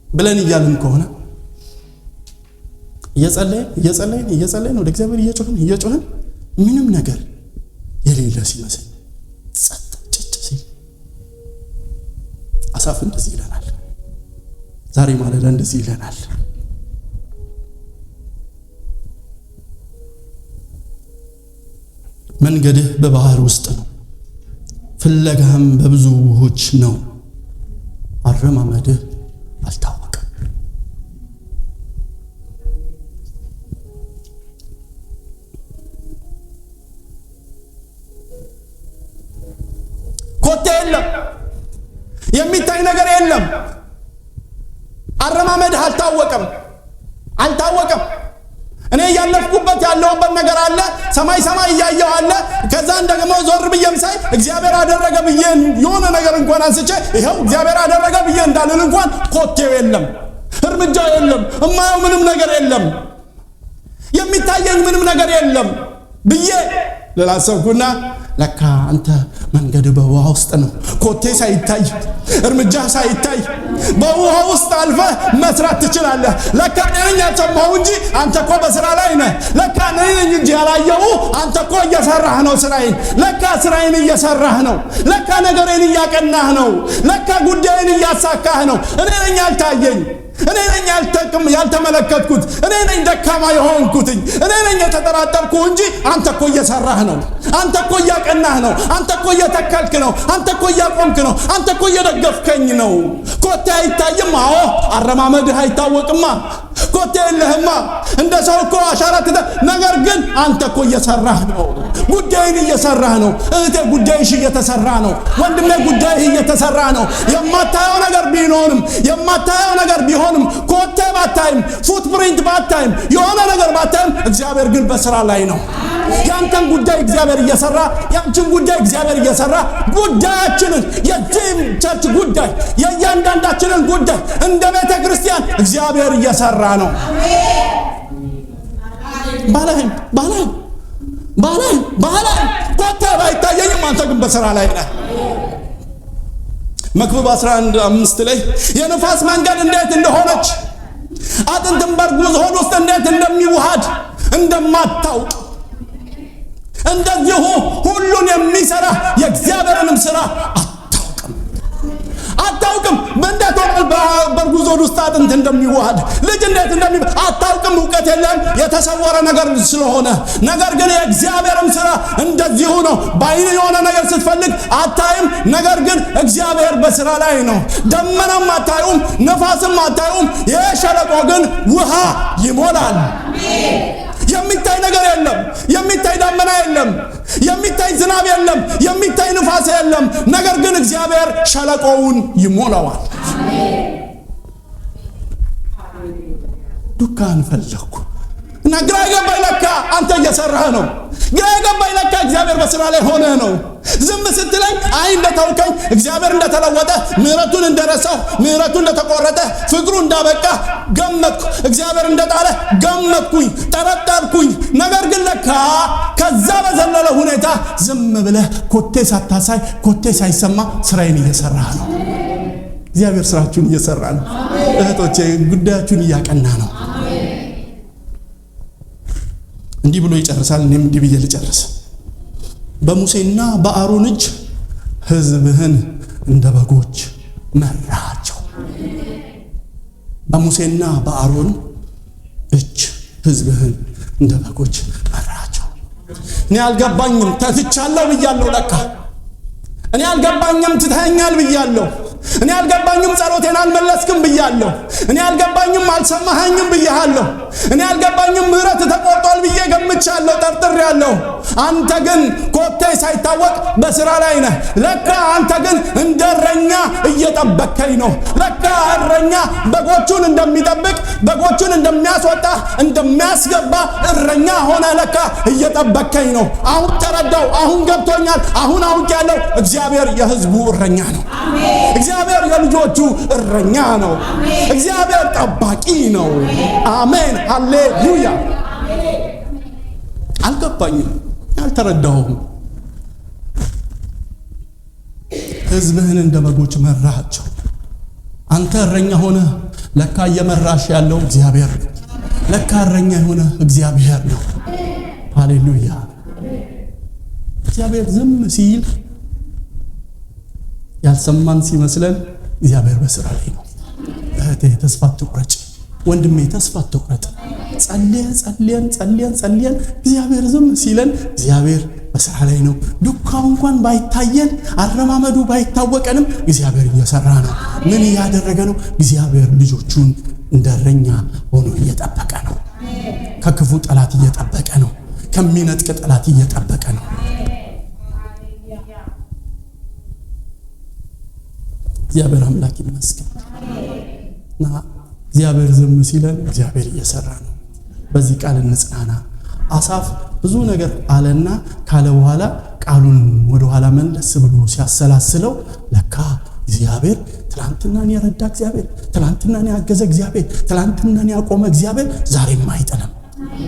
ብለን እያልን ከሆነ እየጸለይን ወደ እግዚአብሔር እየጮህን ምንም ነገር የሌለ ሲመስል ጸጥ ጭጭ ሲል አሳፍ እንደዚህ ይለናል። ዛሬ ማለዳ እንደዚህ ይለናል። መንገድህ በባህር ውስጥ ነው፣ ፍለጋህም በብዙ ውሆች ነው፣ አረማመድህ አልታወቀም። ኮቴ የለም፣ የሚታይ ነገር የለም። የለም። አረማመድህ አልታወቀም። እኔ ያለፍኩበት ያለውበት ነገር አለ። ሰማይ እያየሁ አለ። ከዛን ደግሞ ዞር ብዬም ሳይ እግዚአብሔር አደረገ ብዬ የሆነ ነገር እንኳን አንስቼ ይሄው እግዚአብሔር አደረገ ብዬ እንዳልን እንኳን ኮቴው የለም፣ እርምጃው የለም፣ እማየው ምንም ነገር የለም፣ የሚታየኝ ምንም ነገር የለም ብዬ ለላሰብኩና ለካ አንተ መንገድ በውሃ ውስጥ ነው። ኮቴ ሳይታይ እርምጃ ሳይታይ በውሃ ውስጥ አልፈህ መስራት ትችላለህ። ለካ ነኝ ያልሰማሁ እንጂ አንተ እኮ በስራ ላይ ነህ። ለካ ነኝ እንጂ ያላየሁ አንተ እኮ እየሰራህ ነው ስራዬን። ለካ ስራዬን እየሰራህ ነው። ለካ ነገሬን እያቀናህ ነው። ለካ ጉዳይን እያሳካህ ነው። እኔ ነኝ ያልታየኝ፣ እኔ ነኝ ያልተመለከትኩት፣ እኔ ነኝ ደካማ የሆንኩትኝ፣ እኔ ነኝ የተጠራጠርኩ እንጂ አንተ እኮ እየሰራህ ነው። አንተ እኮ እያቀናህ ነው። አንተ እኮ እየተከልክ ነው። አንተ እኮ እያቆምክ ነው። አንተ እኮ እየደገፍከኝ ነው። ኮቴ አይታይም። አዎ አረማመድህ አይታወቅማ። ኮቴ የለህማ። እንደ ሰው እኮ አሻራት ነገር ግን አንተ እኮ እየሰራህ ነው። ጉዳይን እየሰራህ ነው። እህቴ ጉዳይሽ እየተሰራ ነው። ወንድሜ ጉዳይህ እየተሰራ ነው። የማታየው ነገር ቢሆንም ኮቴ ባታይም ፉትፕሪንት ባታይም የሆነ ነገር ባታይም እግዚአብሔር ግን በስራ ላይ ነው። ያንተን ጉዳይ እግዚአብሔር እየሰራ፣ ያንቺን ጉዳይ እግዚአብሔር እየሰራ፣ ጉዳያችንን የጂም ቸርች ጉዳይ የእያንዳንዳችንን ጉዳይ እንደ ቤተ ክርስቲያን እግዚአብሔር እየሰራ ነው። ባላይ ኮቴ ባይታየኝም አንተ ግን በስራ ላይ ነህ። መክብብ 11:5 ላይ የነፋስ መንገድ እንዴት እንደሆነች አጥንትን በርጉዝ ሆድ ውስጥ እንዴት እንደሚዋሃድ እንደማታውቅ እንደዚሁ ሁሉን የሚሰራ የእግዚአብሔርንም ስራ አታውቅም። እንዴት በርጉዝ ሆድ ውስጥ አጥንት እንደሚዋሃድ ልጅ እንዴት አታውቅም። እውቀት የለም የተሰወረ ነገር ስለሆነ። ነገር ግን የእግዚአብሔርም ስራ እንደዚሁ ነው። በዓይን የሆነ ነገር ስትፈልግ አታይም። ነገር ግን እግዚአብሔር በስራ ላይ ነው። ደመናም አታዩም፣ ነፋስም አታዩም። ይሄ ሸለቆ ግን ውሃ ይሞላል። የሚታይ ነገር የለም። የሚታይ ደመና የለም። የሚታይ ዝናብ የለም። የሚታይ ንፋስ የለም። ነገር ግን እግዚአብሔር ሸለቆውን ይሞላዋል። ዱካን ፈለኩ እና ግራ ገባኝ። ለካ አንተ እየሰራህ ነው። ግራ ገባኝ። ለካ እግዚአብሔር በስራ ላይ ሆነ ነው። ዝም ስትለኝ አይ እንደተውከኝ፣ እግዚአብሔር እንደተለወጠ፣ ምህረቱን እንደረሳሁ፣ ምህረቱ እንደተቆረጠ፣ ፍቅሩ እንዳበቃ ገመትኩ። እግዚአብሔር እንደጣለ ገመትኩኝ፣ ጠረጠርኩኝ። ነገር ግን ለካ ከዛ በዘለለ ሁኔታ ዝም ብለህ ኮቴ ሳታሳይ፣ ኮቴ ሳይሰማ ስራዬን እየሰራህ ነው። እግዚአብሔር ስራችሁን እየሰራ ነው። እህቶቼ ጉዳያችሁን እያቀና ነው። እንዲህ ብሎ ይጨርሳል። እኔም እንዲህ ብዬ ልጨርስ። በሙሴና በአሮን እጅ ሕዝብህን እንደ በጎች መራቸው። በሙሴና በአሮን እጅ ሕዝብህን እንደ በጎች መራቸው። እኔ አልገባኝም ተትቻለሁ ብያለሁ። ለካ እኔ አልገባኝም ትተኸኛል ብያለሁ። እኔ አልገባኝም ጸሎቴን አልመለስክም ብያለሁ። እኔ አልገባኝም አልሰማኸኝም ብያለሁ። እኔ አልገባኝም ምህረት ተቆርጧል ብዬ ገምቻለሁ፣ ጠርጥሬያለሁ። አንተ ግን ኮቴ ሳይታወቅ በስራ ላይ ነህ። ለካ አንተ ግን እንደ እረኛ እየጠበከኝ ነው። ለካ እረኛ በጎቹን እንደሚጠብቅ፣ በጎቹን እንደሚያስወጣ እንደሚያስገባ እረኛ ሆነ ለካ እየጠበከኝ ነው። አሁን ተረዳው። አሁን ገብቶኛል። አሁን አውቄያለሁ። እግዚአብሔር የሕዝቡ እረኛ ነው። እግዚአብሔር የልጆቹ እረኛ ነው። እግዚአብሔር ጠባቂ ነው። አሜን ሃሌሉያ። አልገባኝም፣ አልተረዳሁም። ሕዝብህን እንደ በጎች መራቸው። አንተ እረኛ ሆነ ለካ እየመራሽ ያለው እግዚአብሔር፣ ለካ እረኛ የሆነ እግዚአብሔር ነው። ሃሌሉያ። እግዚአብሔር ዝም ሲል ያልሰማን ሲመስለን እግዚአብሔር በስራ ላይ ነው። እህቴ ተስፋ አትቁረጭ፣ ወንድሜ ተስፋ አትቁረጥ። ጸልየን እግዚአብሔር ዝም ሲለን እግዚአብሔር በስራ ላይ ነው። ዱካው እንኳን ባይታየን፣ አረማመዱ ባይታወቀንም እግዚአብሔር እየሰራ ነው። ምን እያደረገ ነው? እግዚአብሔር ልጆቹን እንደ እረኛ ሆኖ እየጠበቀ ነው። ከክፉ ጠላት እየጠበቀ ነው። ከሚነጥቅ ጠላት እየጠበቀ ነው። እግዚአብሔር አምላክ ይመስገን። እና እግዚአብሔር ዝም ሲለን እግዚአብሔር እየሰራ ነው። በዚህ ቃል እንጽናና። አሳፍ ብዙ ነገር አለና ካለ በኋላ ቃሉን ወደ ኋላ መለስ ብሎ ሲያሰላስለው ለካ እግዚአብሔር ትላንትናን የረዳ እግዚአብሔር፣ ትላንትናን ያገዘ እግዚአብሔር፣ ትላንትናን ያቆመ እግዚአብሔር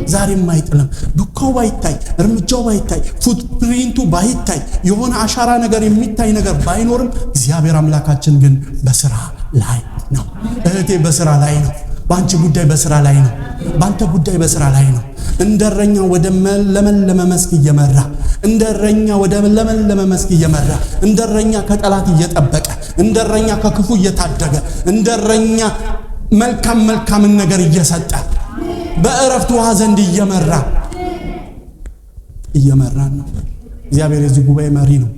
ዛሬም አይጥልም። ዱካው ባይታይ፣ እርምጃው ባይታይ፣ ፉትፕሪንቱ ባይታይ፣ የሆነ አሻራ ነገር የሚታይ ነገር ባይኖርም እግዚአብሔር አምላካችን ግን በስራ ላይ ነው። እህቴ በስራ ላይ ነው። ባንቺ ጉዳይ በስራ ላይ ነው። ባንተ ጉዳይ በስራ ላይ ነው። እንደረኛ ወደ ለመለመ መስክ እየመራ እንደረኛ ወደ ለመለመ መስክ እየመራ እንደረኛ ከጠላት እየጠበቀ እንደረኛ ከክፉ እየታደገ እንደረኛ መልካም ነገር እየሰጠ በእረፍት ውሃ ዘንድ እየመራን ነው። እግዚአብሔር የዚህ ጉባኤ መሪ ነው።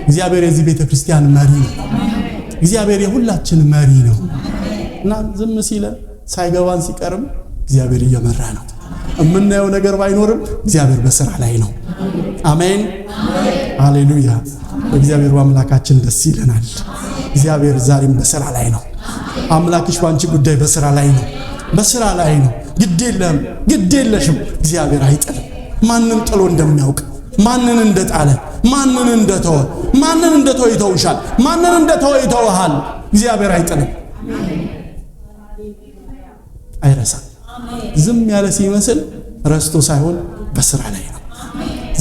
እግዚአብሔር የዚህ ቤተክርስቲያን መሪ ነው። እግዚአብሔር የሁላችን መሪ ነው። እና ዝም ሲለን ሳይገባን ሲቀርም እግዚአብሔር እየመራ ነው። የምናየው ነገር ባይኖርም እግዚአብሔር በስራ ላይ ነው። አሜን ሃሌሉያ። እግዚአብሔር አምላካችን ደስ ይለናል። እግዚአብሔር ዛሬም በስራ ላይ ነው። አምላክሽ ባንቺ ጉዳይ በስራ ላይ ነው። ግዴለሽም። እግዚአብሔር አይጥልም። ማንን ጥሎ እንደሚያውቅ፣ ማንን እንደጣለ፣ ማንን እንደተወ ይተውሻል። ማንን እንደተወ ይተውሃል። እግዚአብሔር አይጥልም፣ አይረሳም። ዝም ያለ ሲመስል ረስቶ ሳይሆን በስራ ላይ ነው።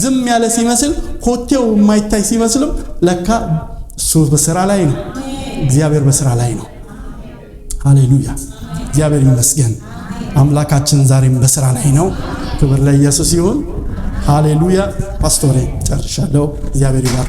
ዝም ያለ ሲመስል ኮቴው የማይታይ ሲመስልም ለካ እሱ በስራ ላይ ነው። እግዚአብሔር በስራ ላይ ነው። ሃሌሉያ። እግዚአብሔር ይመስገን። አምላካችን ዛሬም በስራ ላይ ነው። ክብር ለኢየሱስ ይሁን። ሃሌሉያ። ፓስቶሬ ጨርሻለሁ። እግዚአብሔር ይባርክ።